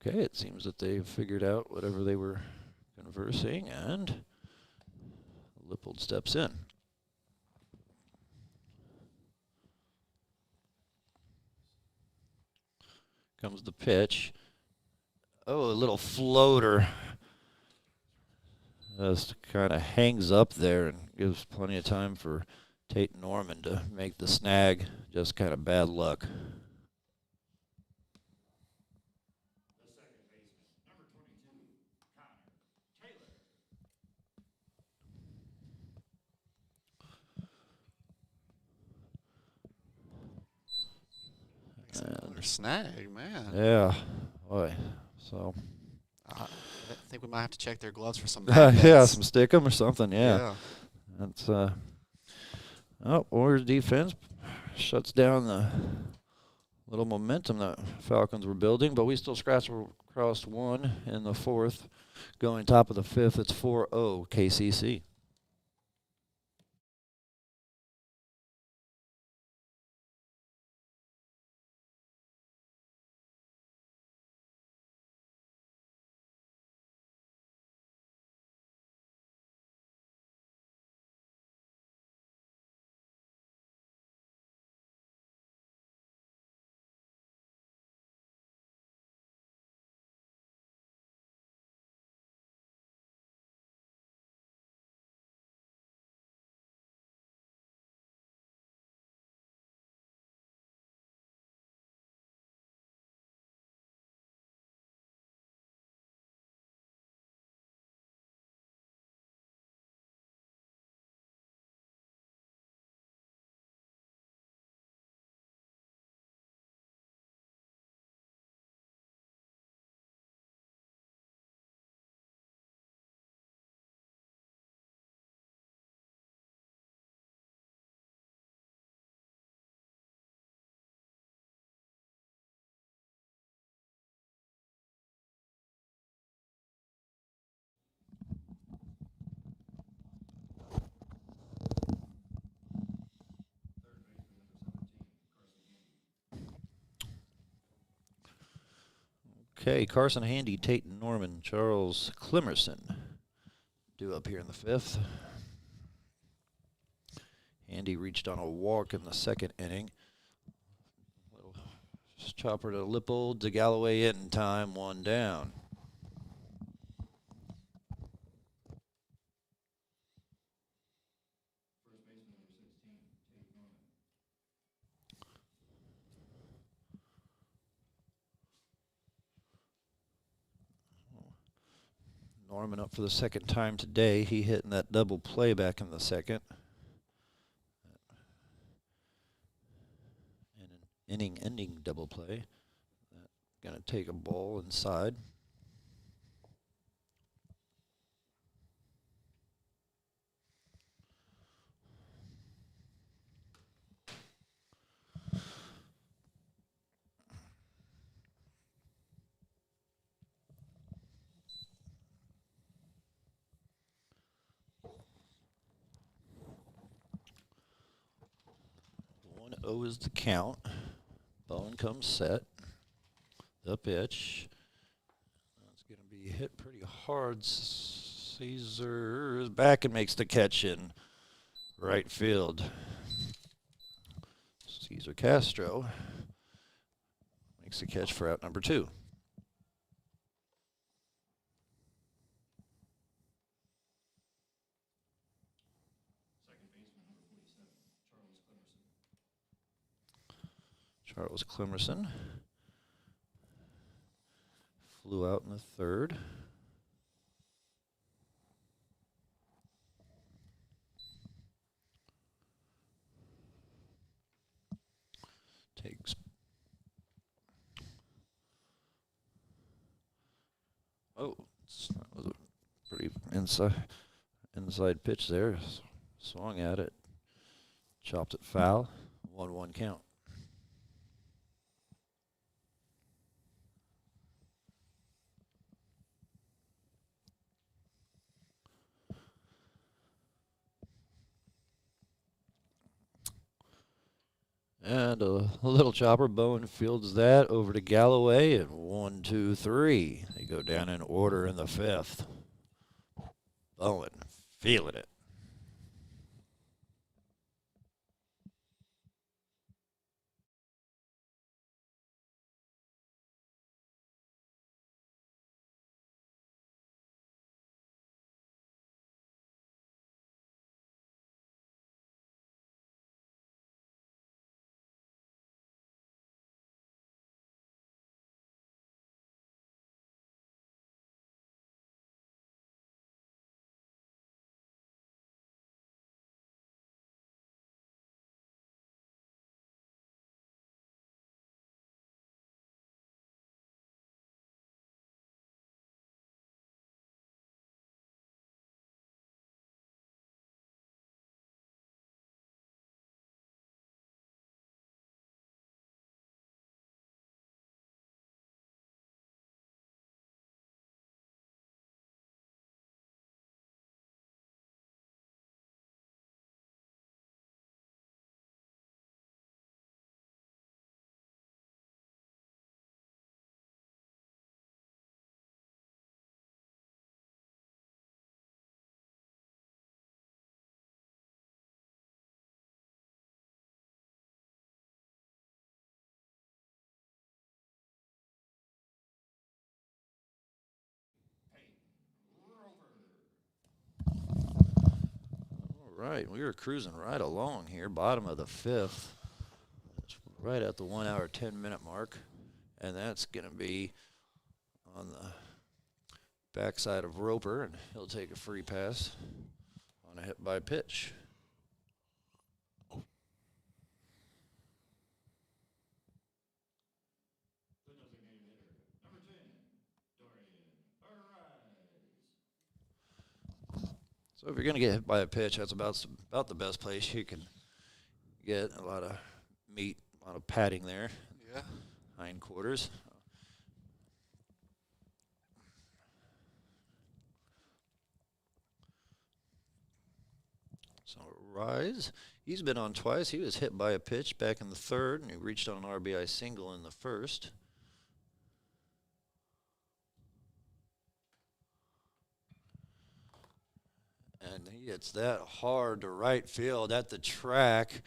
Okay, it seems that they figured out whatever they were conversing, and Lippold steps in. Comes the pitch. Oh, a little floater. Just kind of hangs up there and gives plenty of time for Tate Norman to make the snag. Just kind of bad luck. Another snag, man. Yeah, boy. So. I think we might have to check their gloves for some. Yeah, some stick 'em or something. Yeah. Yeah. That's Warriors defense shuts down the little momentum that Falcons were building, but we still scratched across one in the fourth. Going top of the fifth, it's 4-0 KCC. Okay, Carson Handy, Tate Norman, Charles Clemmerson due up here in the fifth. Handy reached on a walk in the second inning. Little chopper to Lippold, to Galloway in time, one down. Norman up for the second time today. He hit in that double play back in the second. And an inning-ending double play. Going to take a ball inside. Oh is the count. Bone comes set. The pitch. It's going to be hit pretty hard. Caesar is back and makes the catch in right field. Caesar Castro makes the catch for out number 2. Charles Clemmerson flew out in the third. Takes. Oh, that was a pretty inside pitch there. Swung at it. Chopped it foul. 1-1 count. And a little chopper. Bowen fields that over to Galloway, and 1, 2, 3. They go down in order in the 5th. Bowen feeling it. All right, we were cruising right along here, bottom of the 5th. It's right at the 1 hour, 10-minute mark. And that's going to be on the backside of Roper, and he'll take a free pass on a hit by pitch. So if you're going to get hit by a pitch, that's about the best place you can get. A lot of meat, a lot of padding there. Yeah. Hindquarters. So Rise, he's been on twice. He was hit by a pitch back in the 3rd, and he reached on an RBI single in the 1st. And he hits that hard to right field. At the track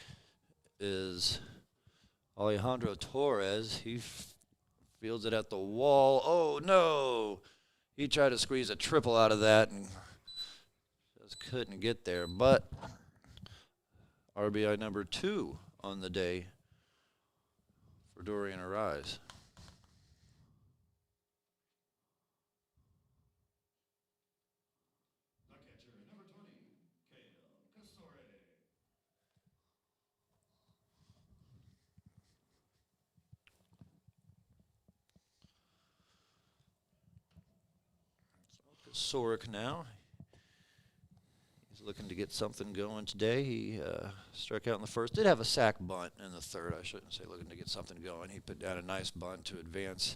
is Alejandro Torres. He fields it at the wall. Oh, no. He tried to squeeze a triple out of that and just couldn't get there. But RBI number 2 on the day for Dorian Arise. Soric now. He's looking to get something going today. He struck out in the 1st. Did have a sac bunt in the 3rd. I shouldn't say looking to get something going. He put down a nice bunt to advance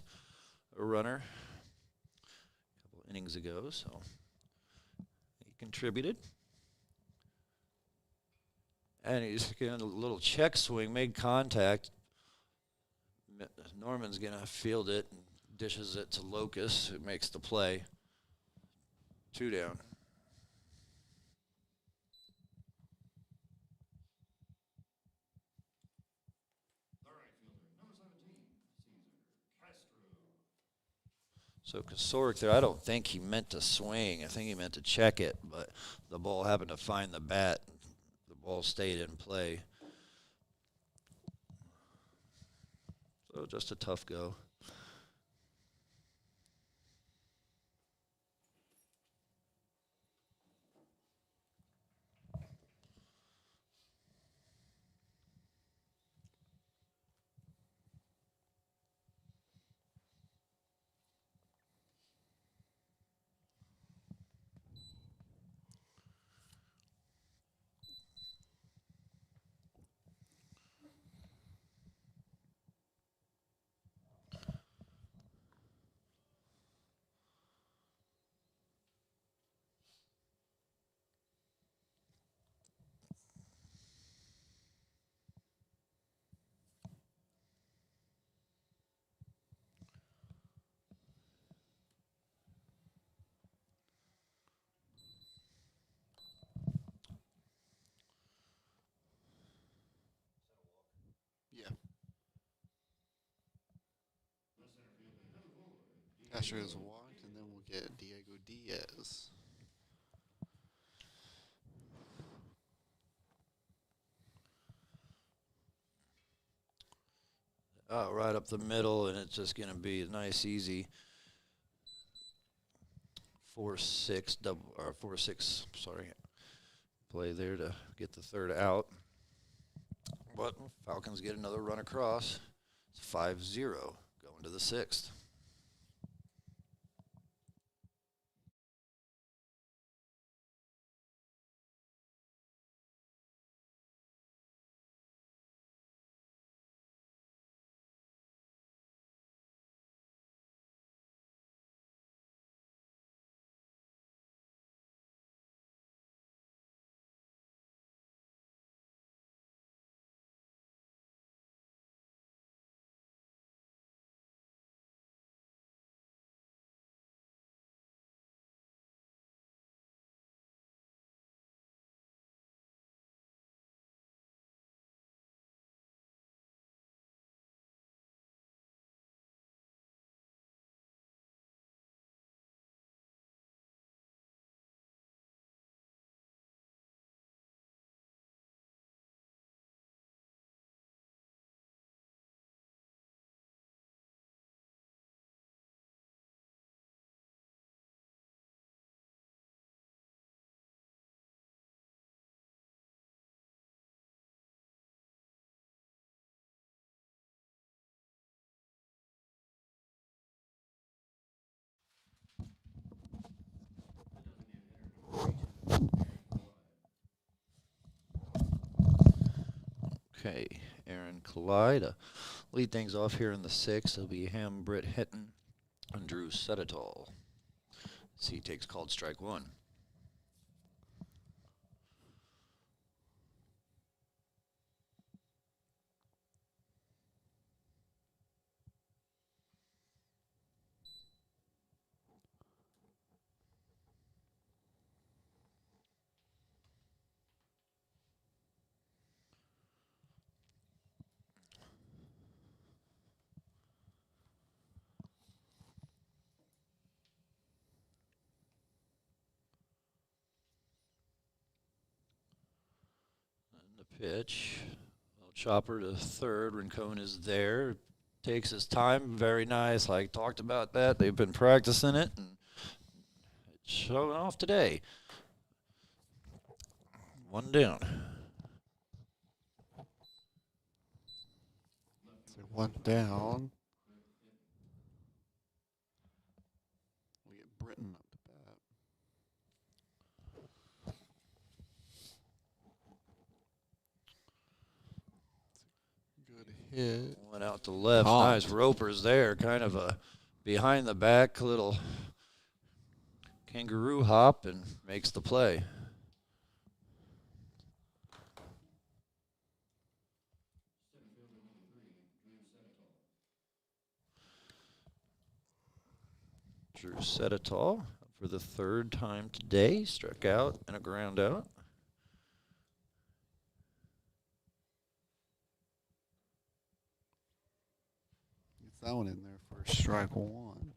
a runner a couple innings ago, so he contributed. And he's getting a little check swing, made contact. Norman's going to field it and dishes it to Locust, who makes the play. 2 down. So Kosoric there, I don't think he meant to swing. I think he meant to check it, but the ball happened to find the bat. The ball stayed in play. So just a tough go. Castro is walked, and then we'll get Diego Diaz. Right up the middle, and it's just going to be a nice, easy 4-6 double or 4-6. Sorry, play there to get the third out. But Falcons get another run across. It's 5-0 going to the sixth. Okay, Aaron Collide. Lead things off here in the sixth. It'll be him, Britt Hitton, and Drew Seditol. C takes called strike one. Pitch. Little chopper to third. Rincon is there. Takes his time. Very nice. Like talked about that. They've been practicing it, and it's showing off today. One down. So one down. We get Britton up to bat. Good hit. Went out to left. Caught. Nice ropers there. Kind of a behind the back little kangaroo hop and makes the play. Drew Seditol for the third time today. Struck out and a ground out. Gets that one in there for strike one.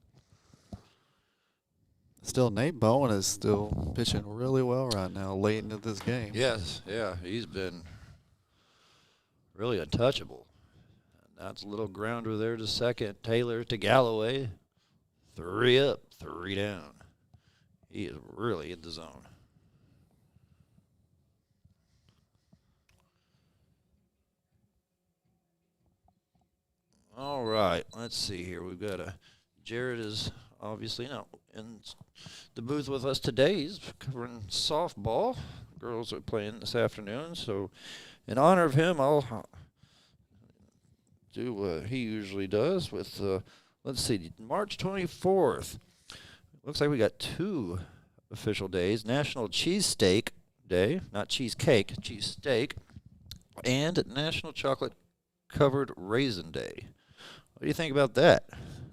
Still, Nate Bowen is still pitching really well right now, late into this game. Yes, yeah, he's been really untouchable. And that's a little grounder there to second. Taylor to Galloway. 3 up, 3 down. He is really in the zone. All right, let's see here. We've got Jared is obviously not in the booth with us today. He's covering softball. Girls are playing this afternoon, so in honor of him, I'll do what he usually does with, let's see, March 24th. Looks like we got 2 official days. National Cheesesteak Day, not cheesecake, cheesesteak, and National Chocolate Covered Raisin Day. What do you think about that?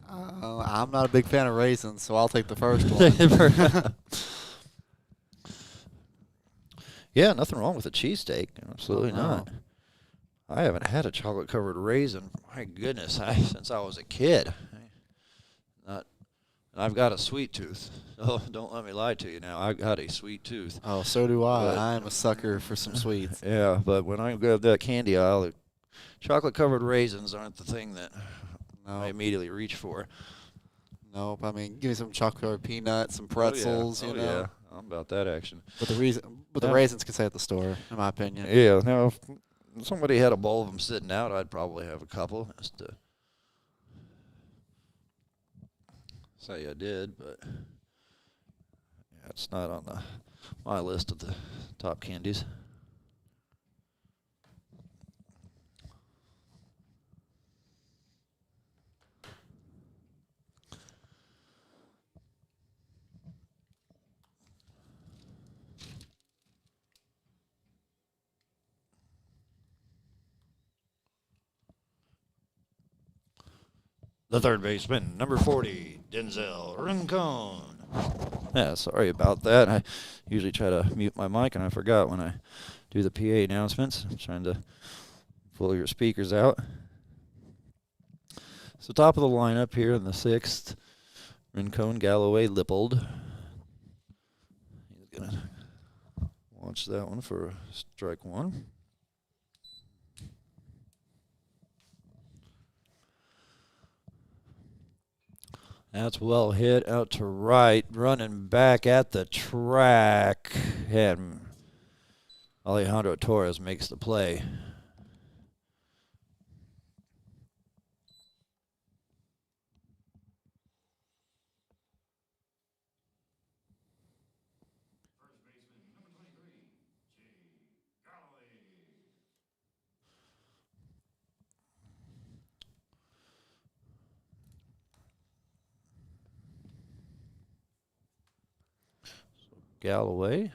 I'm not a big fan of raisins, so I'll take the first one. Yeah, nothing wrong with a cheesesteak. Absolutely Oh, not. no. I haven't had a chocolate-covered raisin, my goodness, since I was a kid. Not I've got a sweet tooth. Oh, don't let me lie to you now. I've got a sweet tooth. Oh, so do I. But I'm a sucker for some sweets. yeah, but when I go to that candy aisle, the chocolate-covered raisins aren't the thing that I No, immediately reach for. nope. I mean, give me some chocolate peanuts, some pretzels, Oh, you know. yeah. I'm about that action. But the Yeah. raisins can stay at the store, in my opinion. Yeah, now if somebody had a bowl of them sitting out, I'd probably have a couple just to say I did, but yeah, it's not on my list of the top candies. The third baseman, number 40, Denzel Rincon. Yeah, sorry about that. I usually try to mute my mic, and I forgot when I do the PA announcements. I'm trying to pull your speakers out. So top of the lineup here in the sixth, Rincon, Galloway, Lippold. He's going to launch that one for strike one. That's well hit out to right, running back at the track. And Alejandro Torres makes the play. Galloway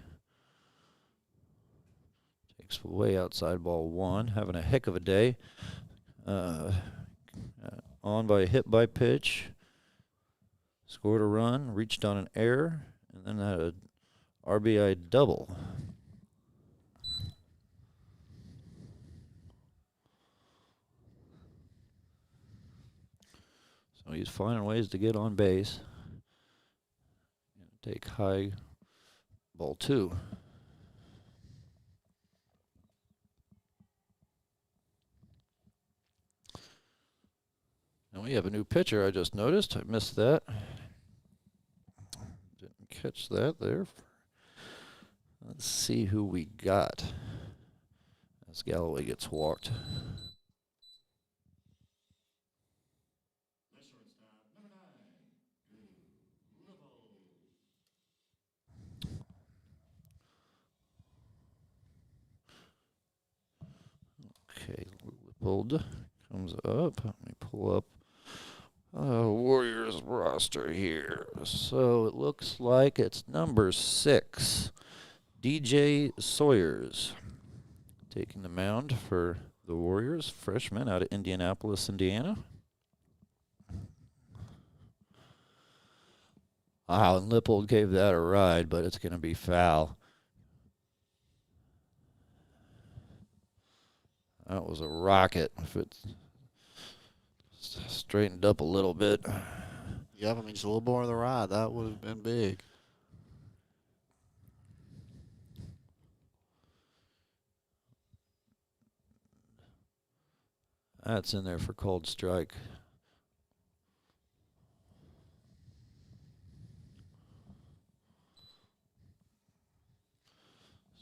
takes away outside ball one, having a heck of a day. On by a hit by pitch, scored a run, reached on an error, and then had a RBI double. So he's finding ways to get on base. Take high ball two. And we have a new pitcher, I just noticed. I missed that. Didn't catch that there. Let's see who we got as Galloway gets walked. Okay, Lippold comes up. Let me pull up Warriors roster here. So it looks like it's number 6, DJ Sawyers, taking the mound for the Warriors, freshman out of Indianapolis, Indiana. Wow, and Lippold gave that a ride, but it's going to be foul. That was a rocket. If it straightened up a little bit. Yep, I mean, just a little more of the ride. That would have been big. That's in there for called strike.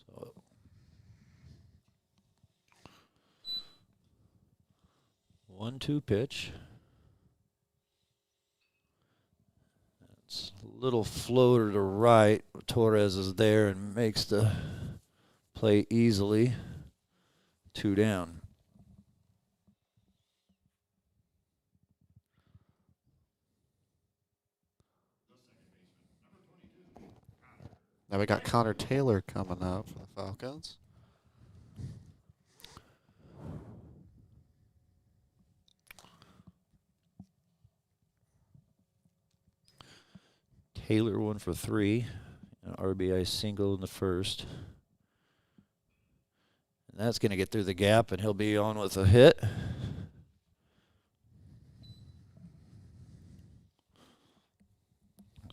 So 1-2 pitch. That's a little floater to right. Torres is there and makes the play easily. 2 down. Now we got Connor Taylor coming up for the Falcons. Taylor 1 for 3. An RBI single in the first. And that's going to get through the gap, and he'll be on with a hit.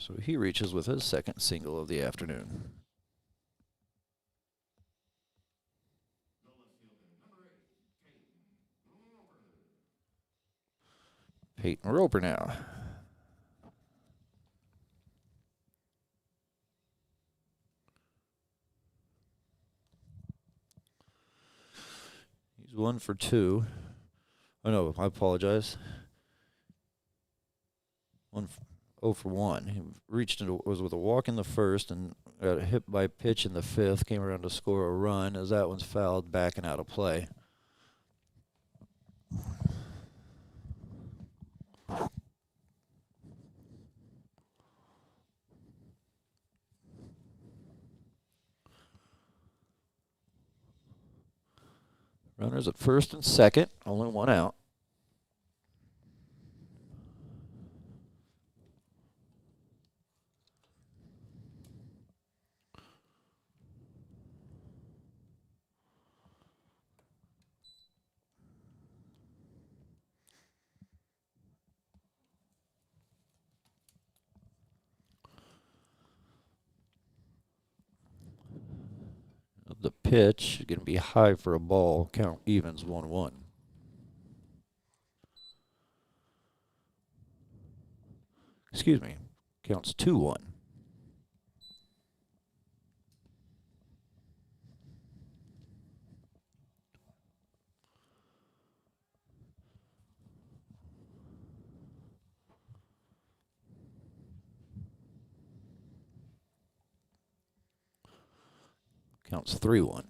So he reaches with his second single of the afternoon. Peyton Roper now. He's 1 for 2. Oh, no, I apologize. 0 for 1. He reached into, was with a walk in the first and got a hit by pitch in the fifth. Came around to score a run as that one's fouled back and out of play. Runners at first and second, only one out. The pitch is going to be high for a ball. Count evens 1-1. Excuse me. Counts 2-1. Counts 3-1.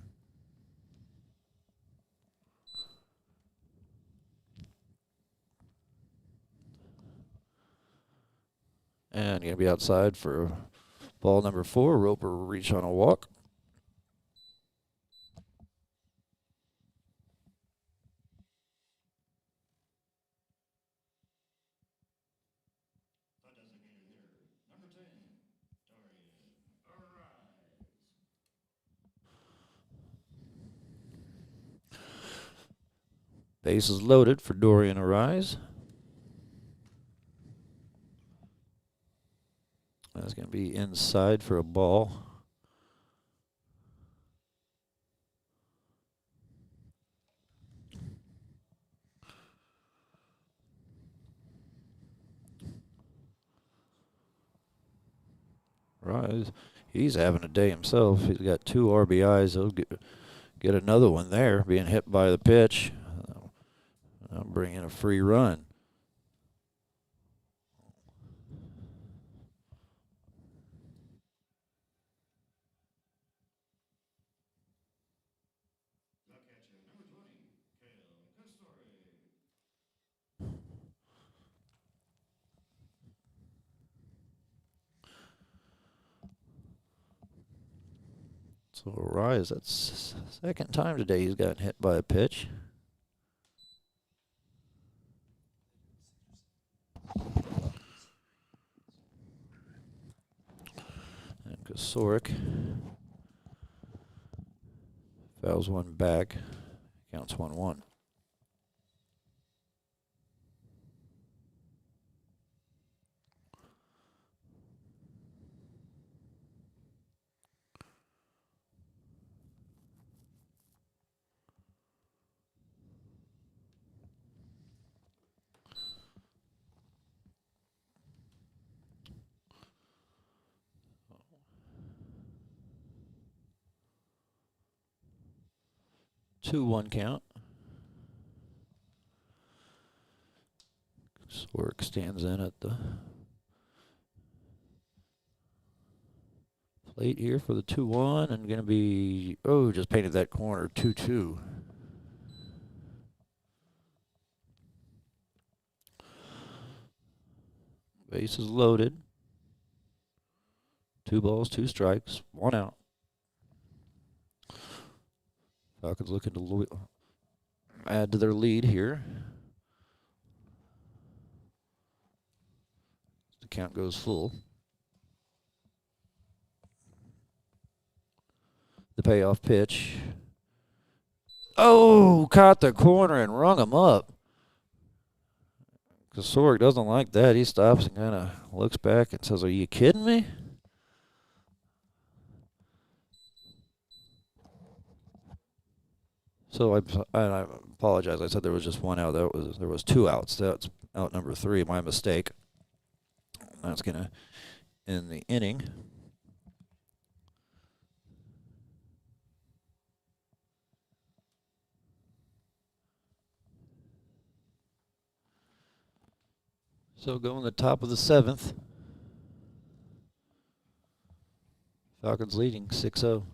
And going to be outside for ball number 4. Roper will reach on a walk. Bases loaded for Dorian Arise. That's going to be inside for a ball. Rise, he's having a day himself. He's got 2 RBIs. He'll get another one there, being hit by the pitch. I'll bring in a free run. So Rise, that's the second time today he's gotten hit by a pitch. And Kosorik fouls one back. Counts 1-1. Two one count. Swerk stands in at the plate here for the 2-1 and going to be, oh, just painted that corner 2-2. Bases loaded. 2 balls, 2 strikes, 1 out. Falcons looking to add to their lead here. The count goes full. The payoff pitch. Oh, caught the corner and rung him up. Sorg doesn't like that. He stops and kind of looks back and says, "Are you kidding me?" So I apologize. I said there was just one out. There was 2 outs. That's out number 3. My mistake. That's gonna end the inning. So going the top of the 7th. Falcons leading 6-0.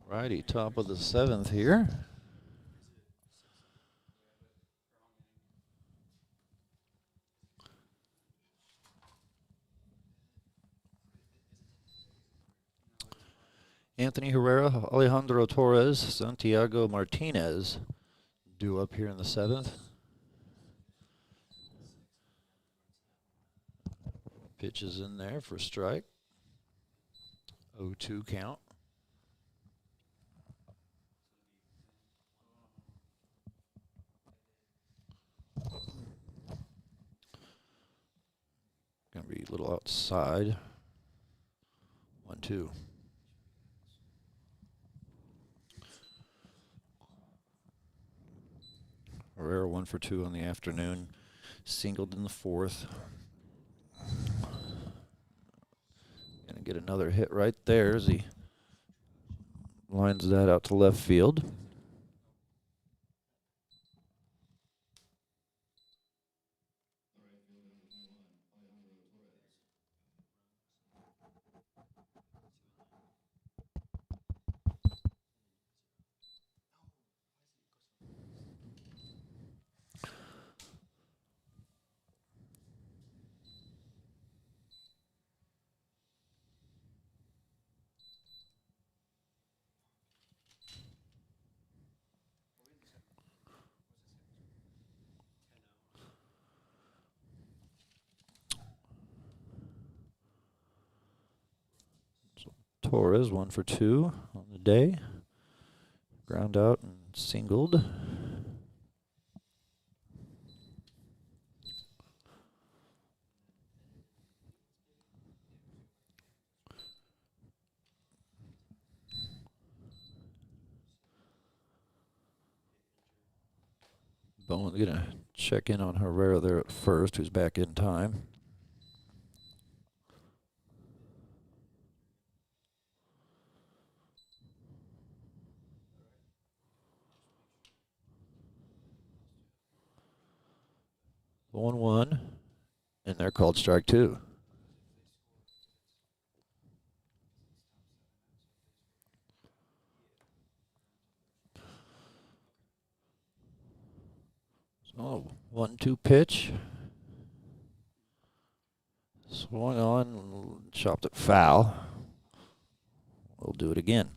Righty, top of the 7th here. Anthony Herrera, Alejandro Torres, Santiago Martinez due up here in the 7th. Pitches in there for strike. 0-2 count. Gonna be a little outside. 1-2. Herrera 1 for 2 on the afternoon. Singled in the 4th. Gonna get another hit right there as he lines that out to left field. Torres 1 for 2 on the day. Ground out and singled. Bowen's gonna check in on Herrera there at first, who's back in time. The 1-1, and they're called strike 2. So 1-2 pitch. Swung on, chopped it foul. We'll do it again.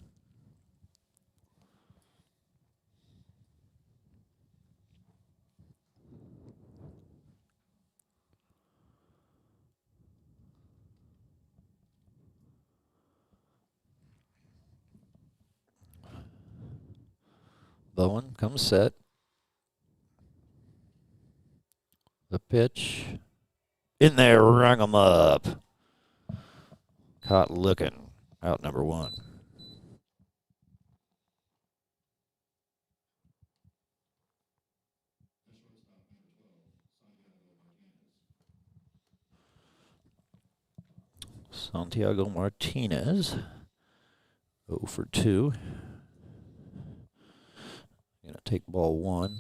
Bowen comes set. The pitch. In there, rung 'em up. Caught looking. Out number 1. Santiago Martinez. 0 for 2. Gonna take ball 1.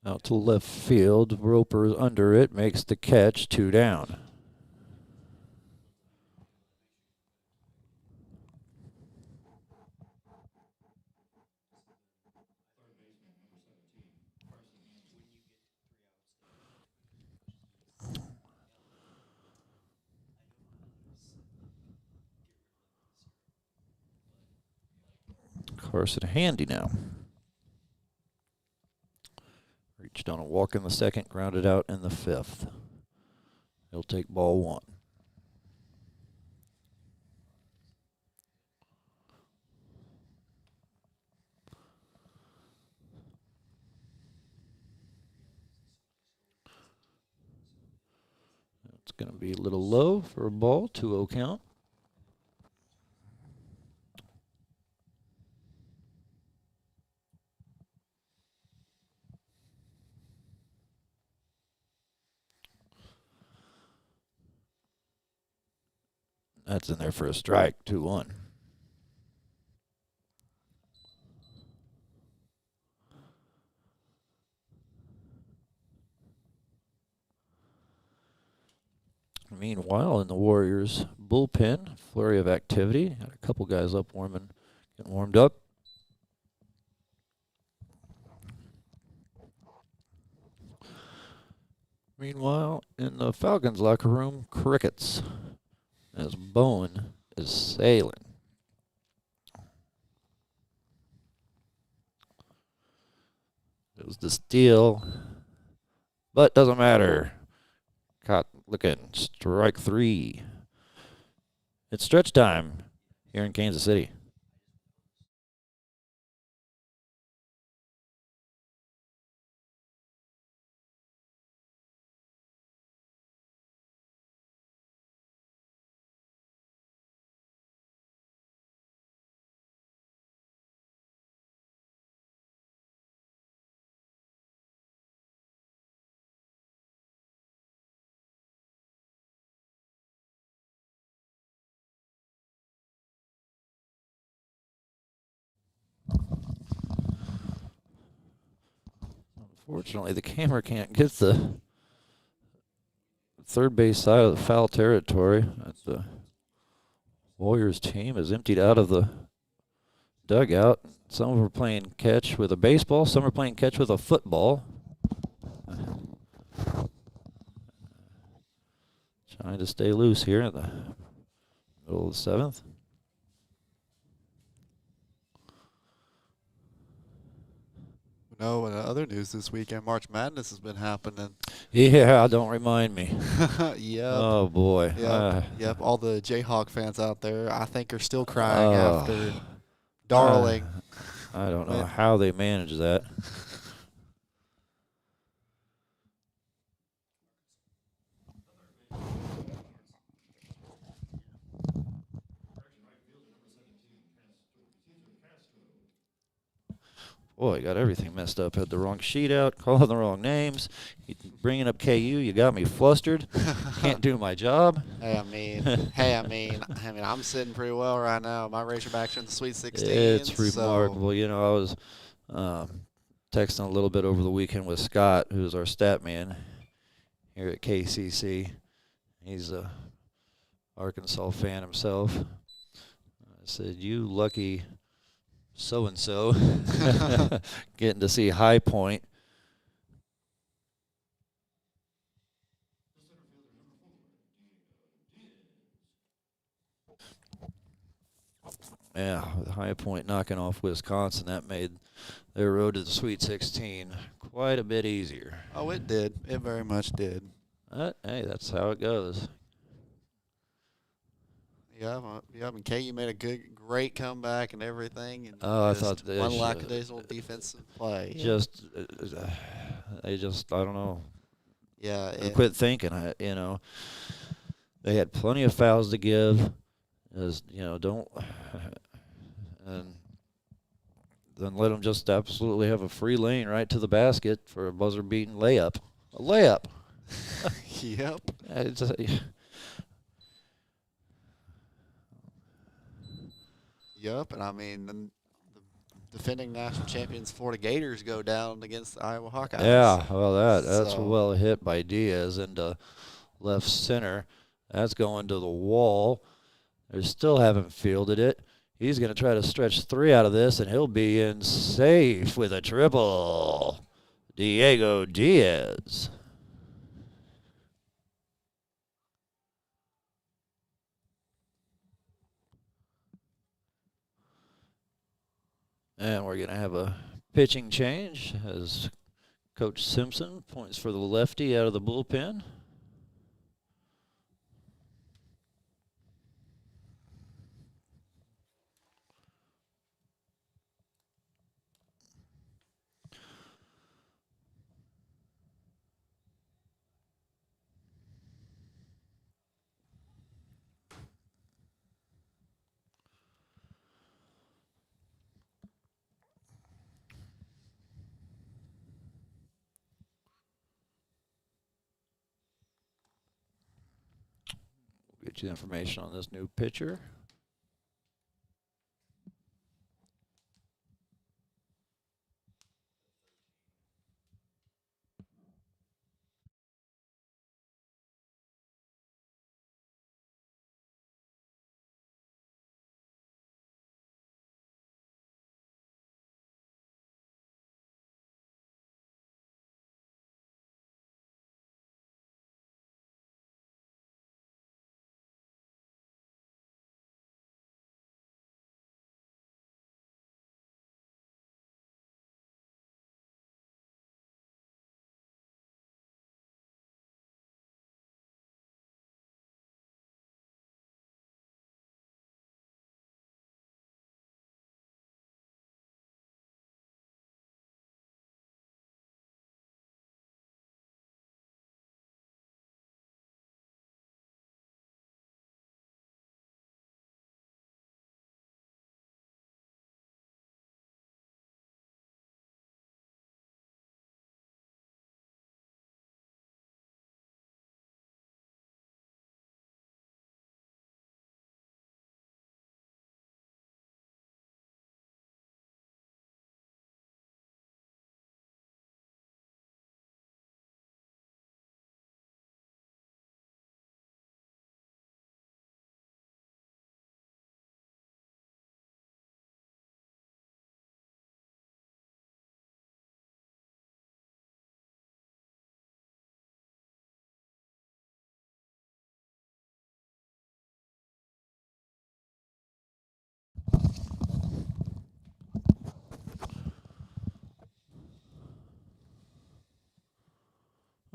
Out to left field. Roper under it. Makes the catch. 2 down. Carson Handy now. Reached on a walk in the 2nd, grounded out in the 5th. He'll take ball 1. It's going to be a little low for a ball, 2-0 count. That's in there for a strike, 2-1. Meanwhile, in the Warriors bullpen, flurry of activity. Got a couple guys up getting warmed up. Meanwhile, in the Falcons locker room, crickets, as Bowen is sailing. It was the steal, but doesn't matter. Caught looking, strike 3. It's stretch time here in Kansas City. Unfortunately, the camera can't get the third base side of the foul territory. The Warriors team is emptied out of the dugout. Some of them are playing catch with a baseball. Some are playing catch with a football. Trying to stay loose here in the middle of the 7th. No, in other news this weekend, March Madness has been happening. Yeah, don't remind me. Yep. Oh, boy. Yep. All the Jayhawk fans out there, I think, are still crying after Darling. I don't know how they manage that. Boy, got everything messed up. Had the wrong sheet out, calling the wrong names. Bringing up KU, you got me flustered. Can't do my job. Hey, I mean, I'm sitting pretty well right now. My Razorbacks are in the Sweet 16. It's remarkable. You know, I was texting a little bit over the weekend with Scott, who's our stat man here at KCC. He's a Arkansas fan himself. I said, you lucky so-and-so getting to see High Point. Yeah, with High Point knocking off Wisconsin, that made their road to the Sweet 16 quite a bit easier. Oh, it did. It very much did. Hey, that's how it goes. Yeah, and KU made a great comeback and everything. And I thought they one lackadaisical defensive play. I don't know. Yeah. They quit thinking. They had plenty of fouls to give. And then let them just absolutely have a free lane right to the basket for a buzzer-beaten layup. A layup. Yep. Yep, and I mean, the defending national champions Florida Gators go down against the Iowa Hawkeyes. Yeah, well, that's well hit by Diaz into left center. That's going to the wall. They still haven't fielded it. He's going to try to stretch 3 out of this, and he'll be in safe with a triple. Diego Diaz. And we're going to have a pitching change as Coach Simpson points for the lefty out of the bullpen. Get you information on this new pitcher.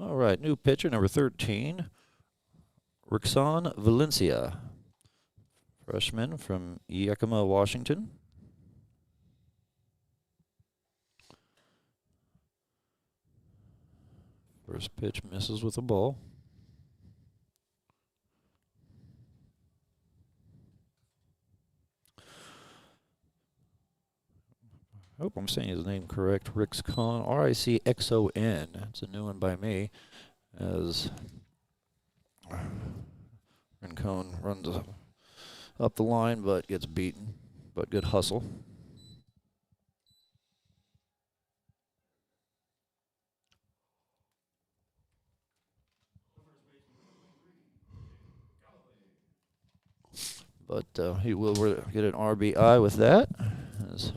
All right, new pitcher, number 13, Rixon Valencia, freshman from Yakima, Washington. First pitch misses with a ball. I hope I'm saying his name correct. Rixon, R-I-C-X-O-N. That's a new one by me. As Rincon runs up the line, but gets beaten. But good hustle. But he will get an RBI with that, as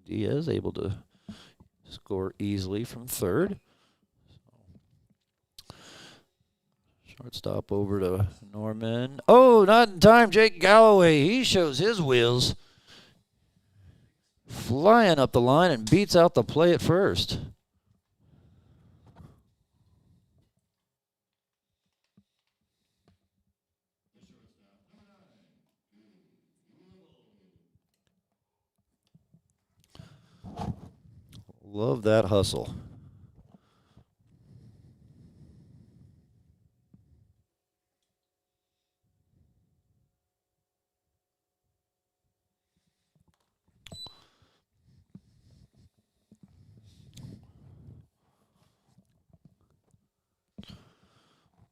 Diaz able to score easily from third. Shortstop over to Norman. Oh, not in time. Jake Galloway, he shows his wheels. flying up the line and beats out the play at first. Love that hustle.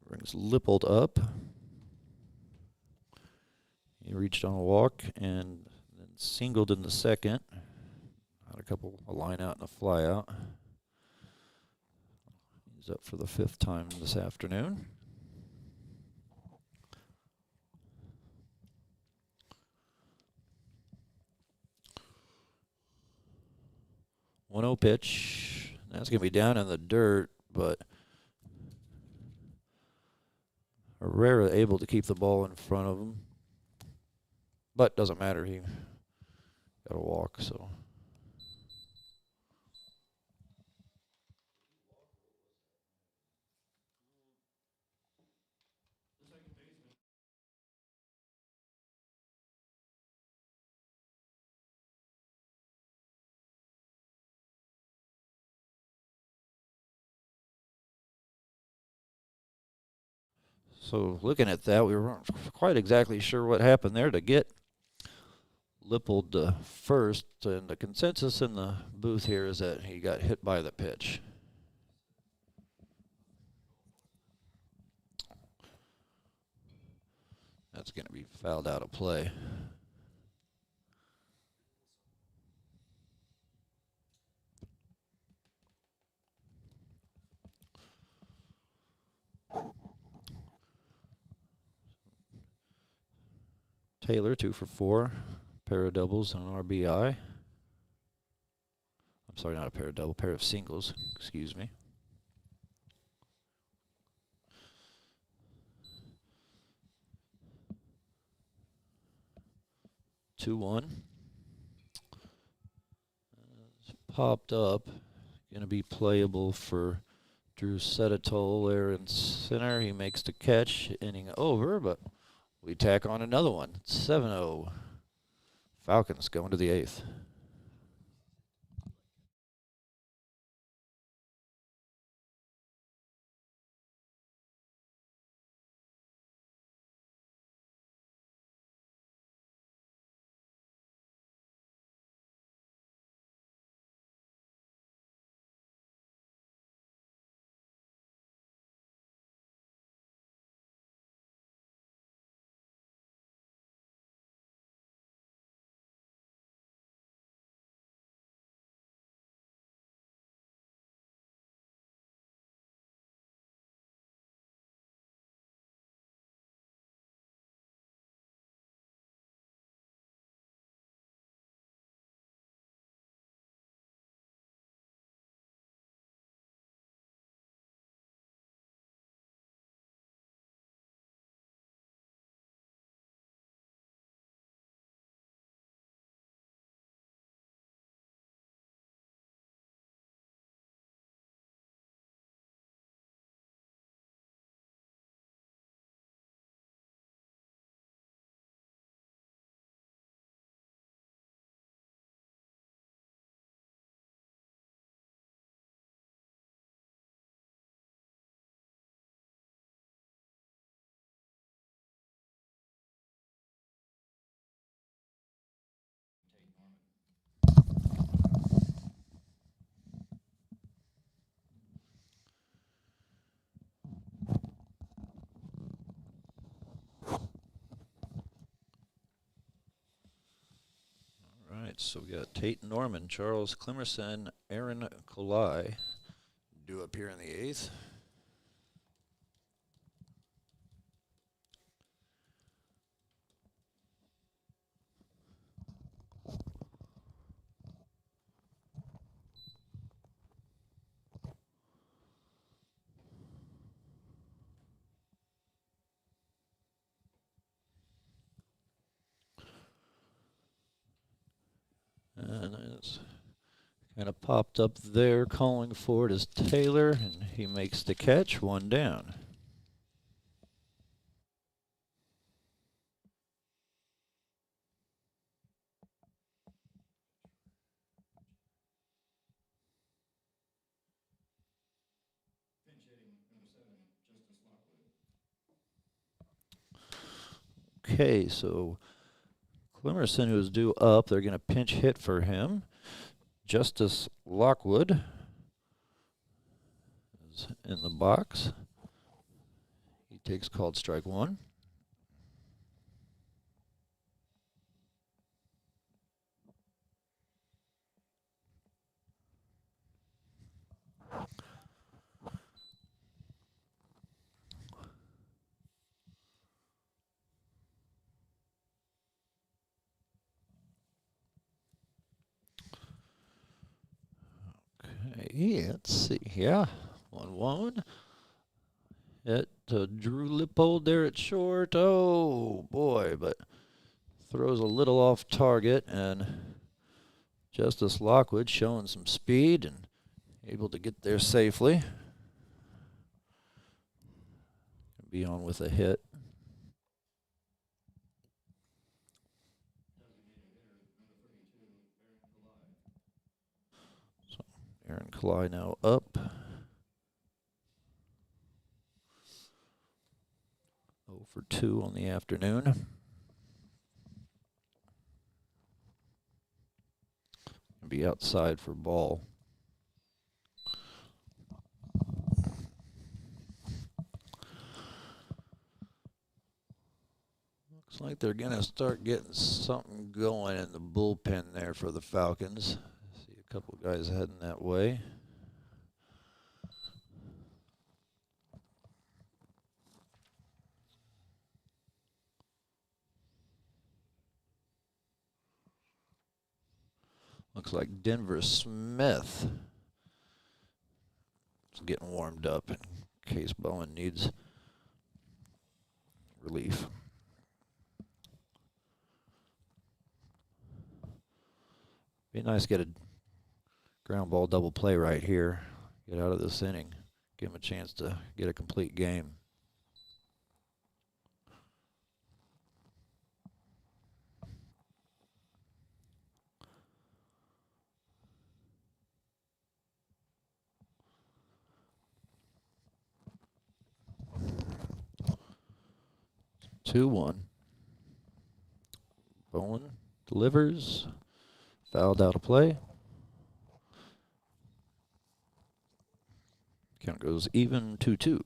Brings Lippold up. He reached on a walk and then singled in the second. Had a line out and a fly out. He's up for the 5th time this afternoon. One 0 pitch. That's going to be down in the dirt, but Herrera able to keep the ball in front of him. But doesn't matter. He got a walk, so. So looking at that, we weren't quite exactly sure what happened there to get Lippold to first, and the consensus in the booth here is that he got hit by the pitch. That's going to be fouled out of play. Taylor 2 for 4, pair of doubles and an RBI. I'm sorry, not a pair of double, pair of singles, excuse me. Two one. Popped up, going to be playable for Drew Seditol there in center. He makes the catch, inning over, but we tack on another one. 7-0. Falcons going to the 8th. So we got Tate Norman, Charles Clemerson, Aaron Colai due up here in the 8th. And it's kind of popped up there. Calling for it is Taylor, and he makes the catch. 1 down. Okay, so Clemmerson, who is due up, they're going to pinch hit for him. Justice Lockwood is in the box. He takes called strike 1. Okay, let's see. Yeah, 1-1. Hit Drew Lippold there at short. Oh, boy, but throws a little off target, and Justice Lockwood showing some speed and able to get there safely. Be on with a hit. So Aaron Kalai now up. 0 for 2 on the afternoon. Be outside for ball. Looks like they're going to start getting something going in the bullpen there for the Falcons. See a couple guys heading that way. Looks like Denver Smith is getting warmed up in case Bowen needs relief. Be nice to get a ground ball double play right here. Get out of this inning. Give him a chance to get a complete game. Two one. Bowen delivers. Fouled out of play. Count goes even 2-2.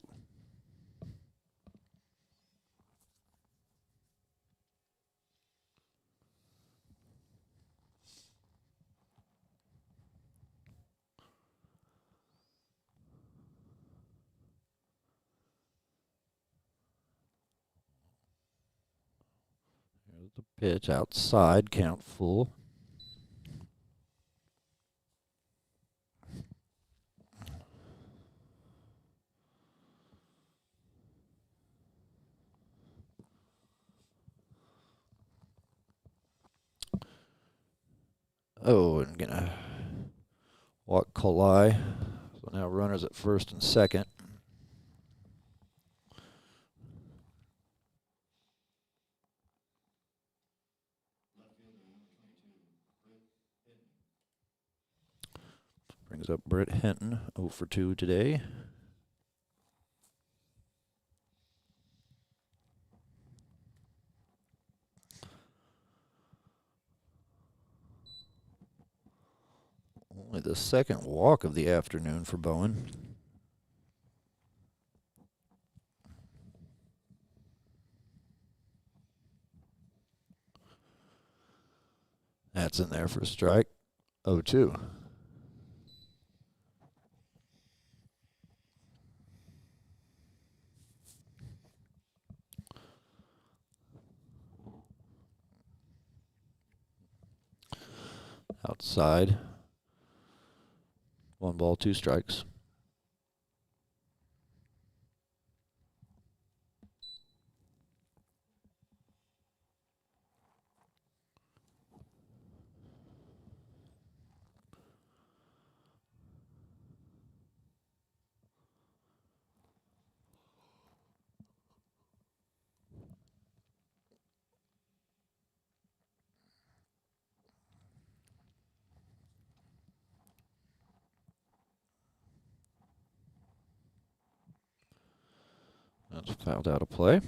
Here's the pitch outside, count full. Oh, and gonna walk Kalai. So now runners at first and second. Brings up Britt Hinton, 0 for 2 today. Only the second walk of the afternoon for Bowen. That's in there for a strike. 0-2. Outside. 1 ball, 2 strikes. That's fouled out of play.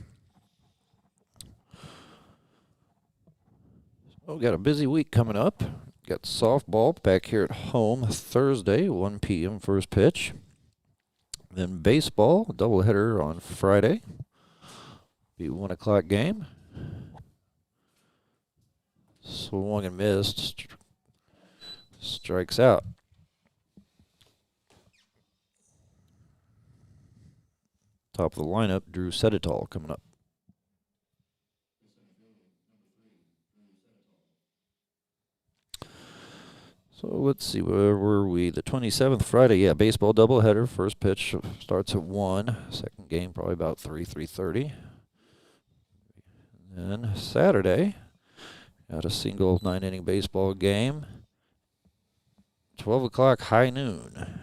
So we got a busy week coming up. Got softball back here at home Thursday, 1 p.m. first pitch. Then baseball, a doubleheader on Friday. Be 1 o'clock game. Swung and missed. Strikes out. Top of the lineup, Drew Seditol coming up. So let's see, where were we? The 27th, Friday, yeah, baseball doubleheader. First pitch starts at 1. Second game probably about 3:30. Then Saturday, got a single 9-inning baseball game. 12 o'clock, high noon.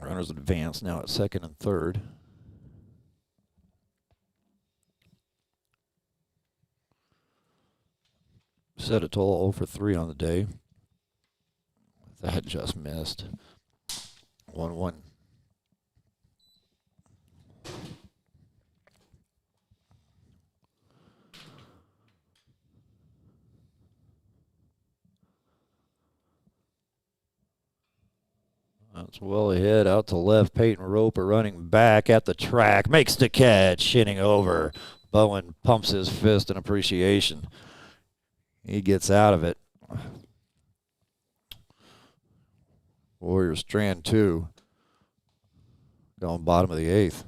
Runners advance now at second and third. Seditol 0 for 3 on the day. That just missed. 1-1. That's well ahead, out to left. Peyton Roper running back at the track. Makes the catch, hitting over. Bowen pumps his fist in appreciation. He gets out of it. Warriors strand 2. Going bottom of the 8th.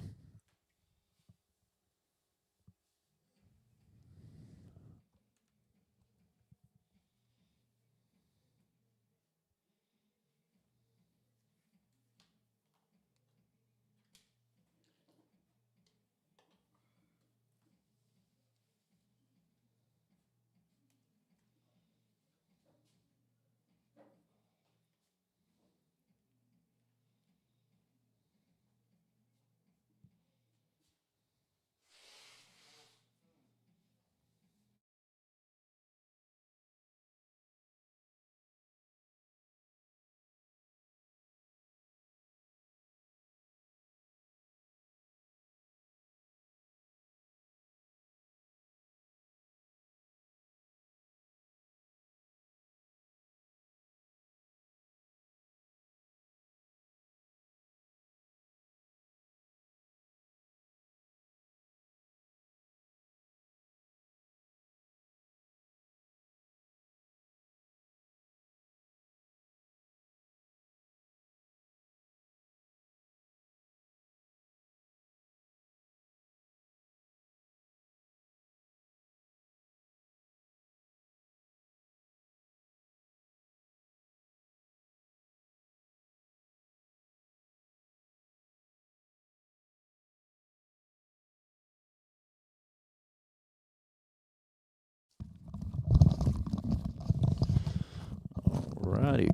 Alrighty.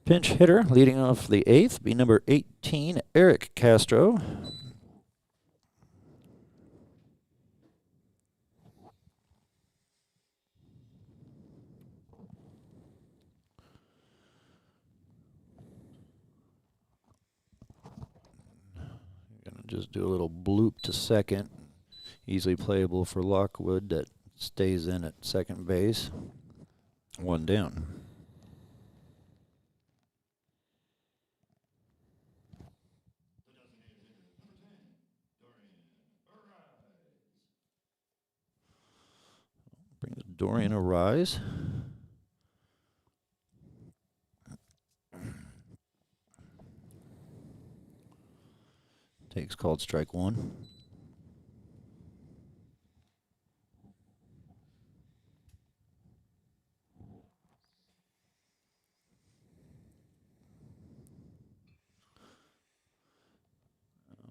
Pinch hitter leading off the 8th be number 18, Eric Castro. Gonna just do a little bloop to second. Easily playable for Lockwood that stays in at second base. 1 down. Bring the Dorian Arise. Takes called strike 1.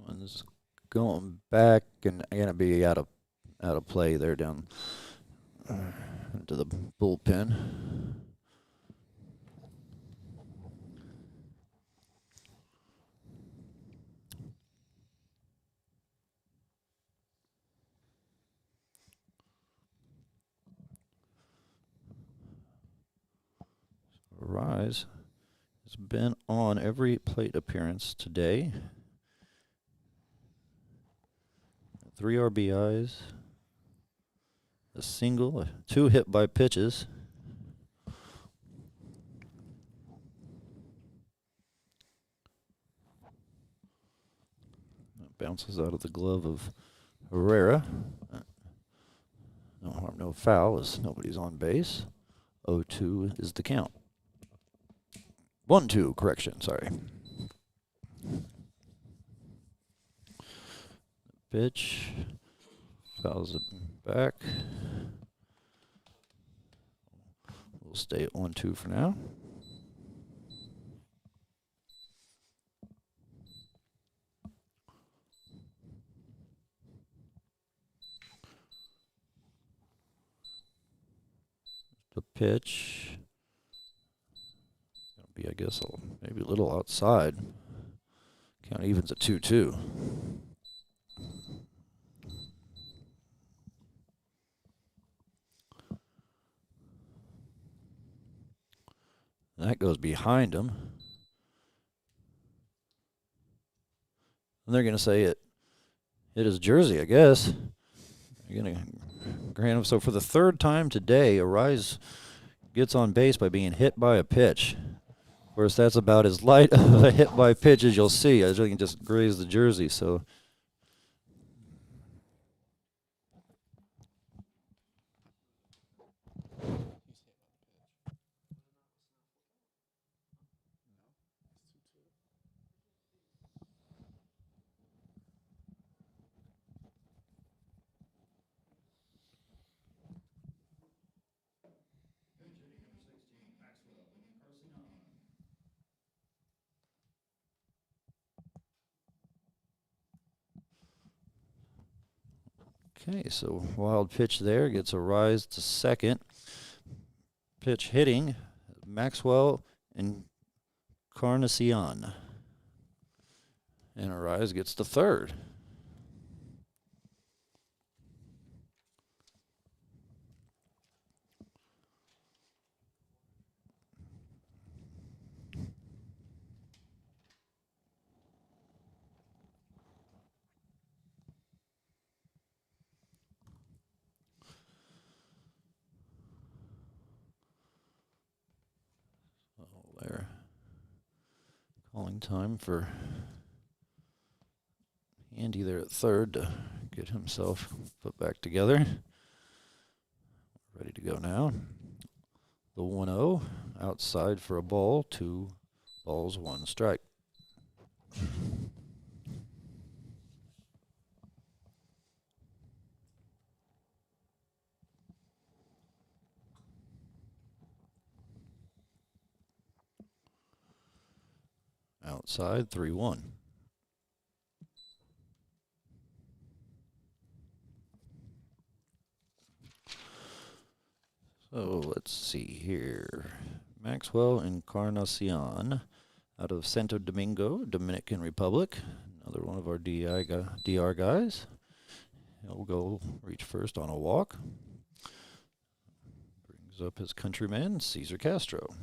One's going back and gonna be out of play there down into the bullpen. Guys has been on every plate appearance today. 3 RBIs, a single, 2 hit by pitches. That bounces out of the glove of Herrera. No harm, no foul, as nobody's on base. 0-2 is the count. 1-2, correction, sorry. Pitch, fouls it back. We'll stay at 1-2 for now. The pitch, gonna be, I guess, maybe a little outside. Count evens at 2-2. That goes behind him. And they're going to say it hit his jersey, I guess. You're going to grant him. So for the third time today, Arise gets on base by being hit by a pitch. Of course, that's about as light of a hit by pitch as you'll see. I think it just grazed the jersey. So okay, so wild pitch there, gets a rise to second. Pitch hitting, Maxwell and Carnacion. And a rise gets to third. There. Calling time for Andy there at third to get himself put back together. Ready to go now. The 1-0 outside for a ball. 2 balls, 1 strike. Outside, 3-1. So let's see here. Maxwell Encarnacion out of Santo Domingo, Dominican Republic. Another one of our DR guys. He'll go reach first on a walk. Brings up his countryman, Cesar Castro.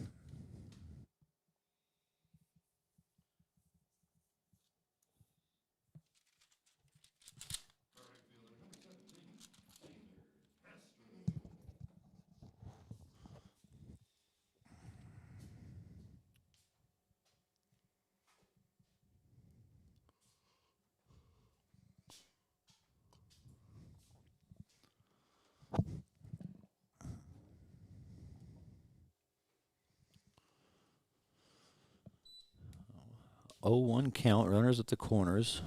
Oh, 1 count, runners at the corners.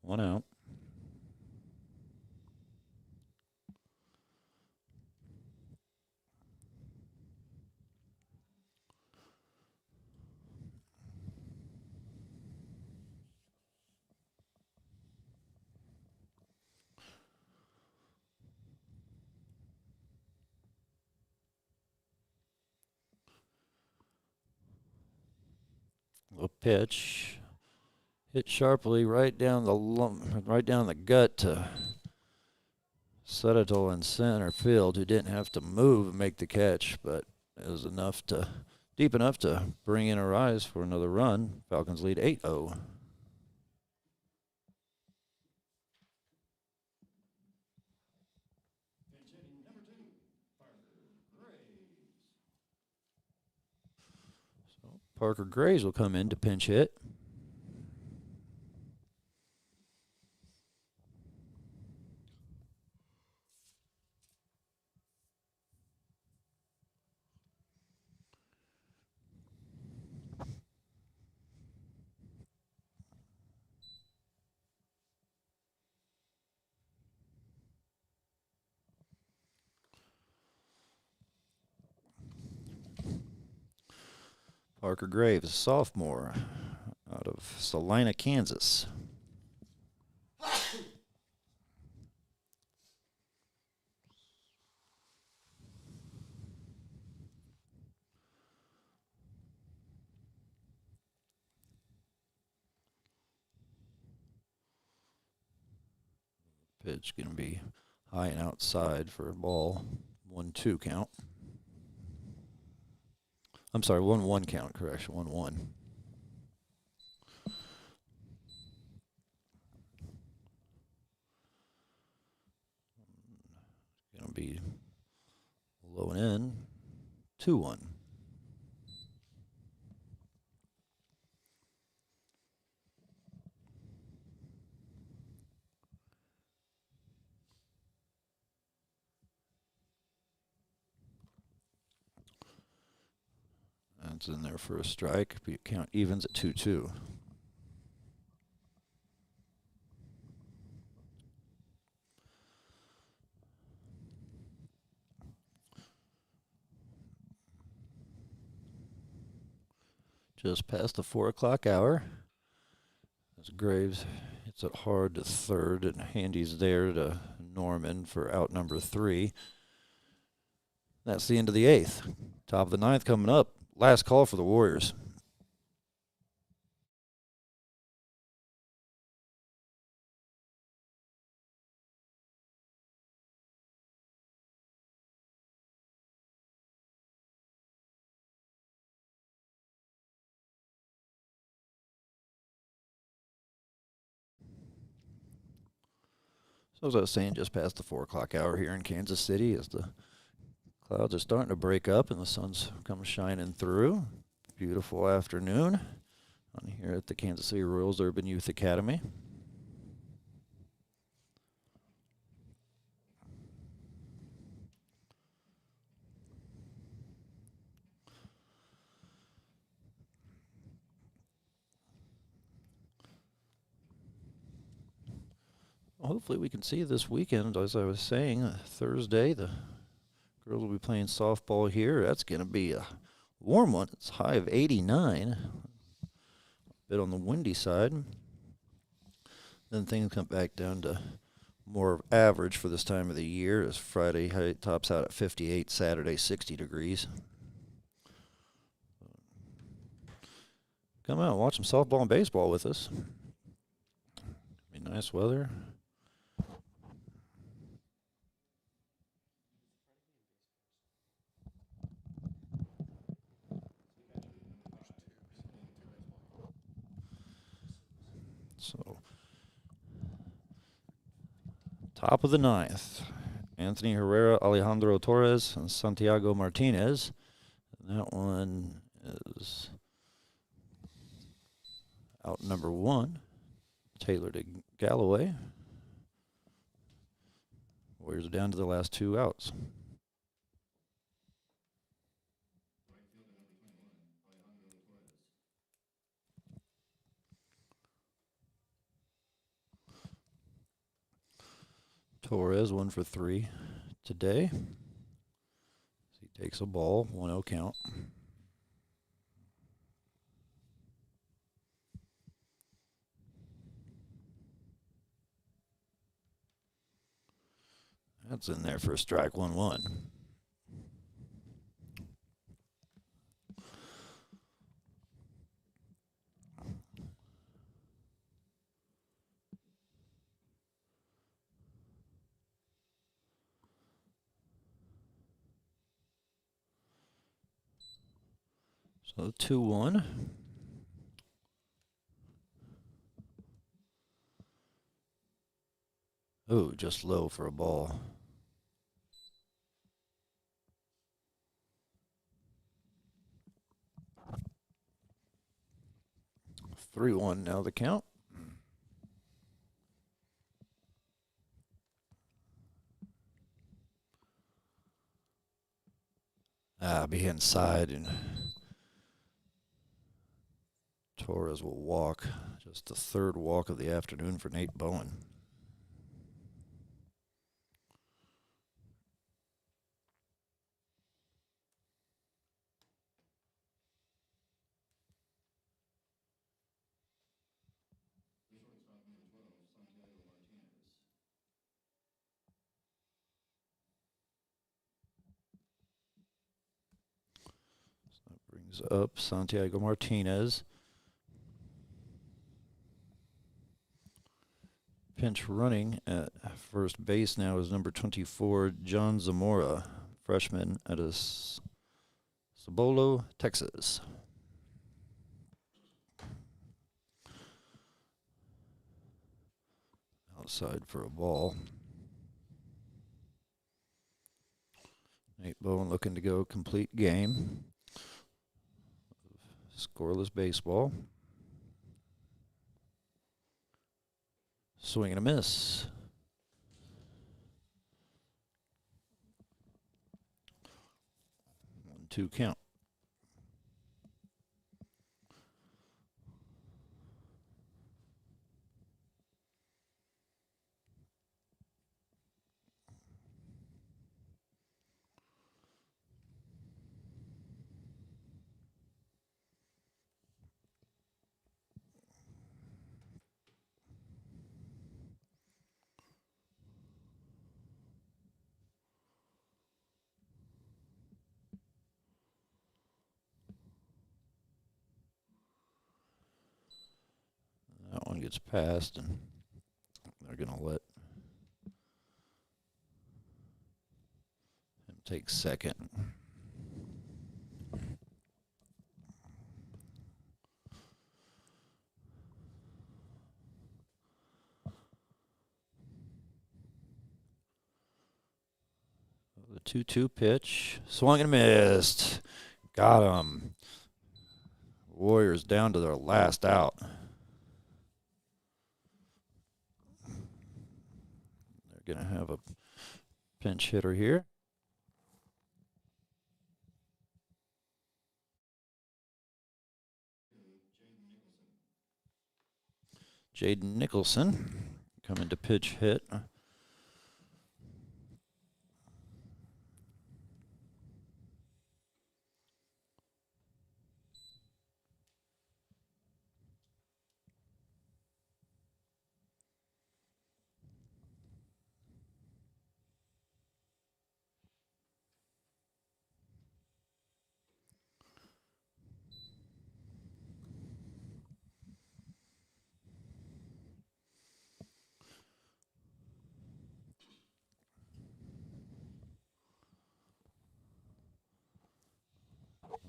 1 out. A pitch hit sharply right down the gut to Settle in center field, who didn't have to move and make the catch, but is deep enough to bring in a rise for another run. Falcons lead 8-0. So Parker Graves will come in to pinch hit. Parker Graves, a sophomore out of Salina, Kansas. Pitch going to be high and outside for a ball. 1-2 count. I'm sorry, 1-1 count, correction, 1-1. Going to be low and in, 2-1. That's in there for a strike. Count evens at 2-2. Just past the 4 o'clock hour. As Graves hits it hard to third, and Handy's there to Norman for out number 3. That's the end of the 8th. Top of the 9th coming up. Last call for the Warriors. So as I was saying, just past the 4 o'clock hour here in Kansas City, as the clouds are starting to break up and the sun's come shining through. Beautiful afternoon on here at the Kansas City Royals Urban Youth Academy. Hopefully we can see this weekend, as I was saying, Thursday, the girls will be playing softball here. That's going to be a warm one. It's high of 89. A bit on the windy side. Then things come back down to more average for this time of the year, as Friday high tops out at 58, Saturday 60 degrees. Come out and watch some softball and baseball with us. Be nice weather. So, top of the 9th, Anthony Herrera, Alejandro Torres, and Santiago Martinez. And that one is out number 1, Taylor to Galloway. Warriors are down to the last 2 outs. Torres 1 for 3 today. He takes a ball, 1-0 count. That's in there for a strike, 1-1. So 2-1. Oh, just low for a ball. 3-1 now the count. Be inside, and Torres will walk. Just the third walk of the afternoon for Nate Bowen. Brings up Santiago Martinez. Pinch running at first base now is number 24, John Zamora, freshman out of Cibolo, Texas. Outside for a ball. Nate Bowen looking to go complete game. Scoreless baseball. Swing and a miss. 1-2 count. That one gets passed, and they're going to let him take second. The 2-2 pitch. Swung and missed. Got him. Warriors down to their last out. They're going to have a pinch hitter here. Jaden Nicholson coming to pitch hit.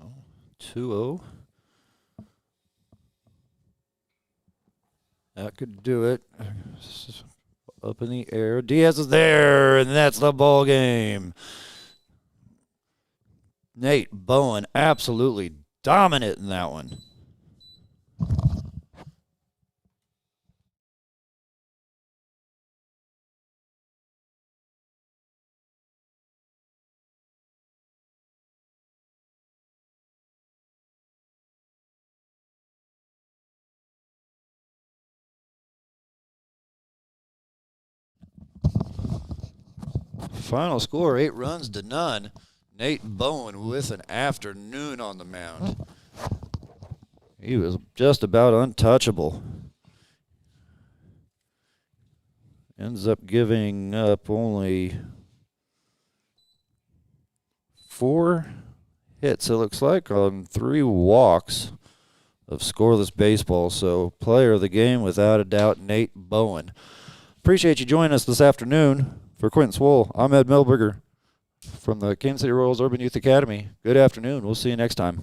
Oh, 2-0. That could do it. Up in the air. Diaz is there, and that's the ball game. Nate Bowen absolutely dominant in that one. Final score, 8-0. Nate Bowen with an afternoon on the mound. He was just about untouchable. Ends up giving up only 4 hits, it looks like, on 3 walks of scoreless baseball. So player of the game, without a doubt, Nate Bowen. Appreciate you joining us this afternoon. For Quentin Swoll, I'm Ed Melberger from the Kansas City Royals Urban Youth Academy. Good afternoon. We'll see you next time.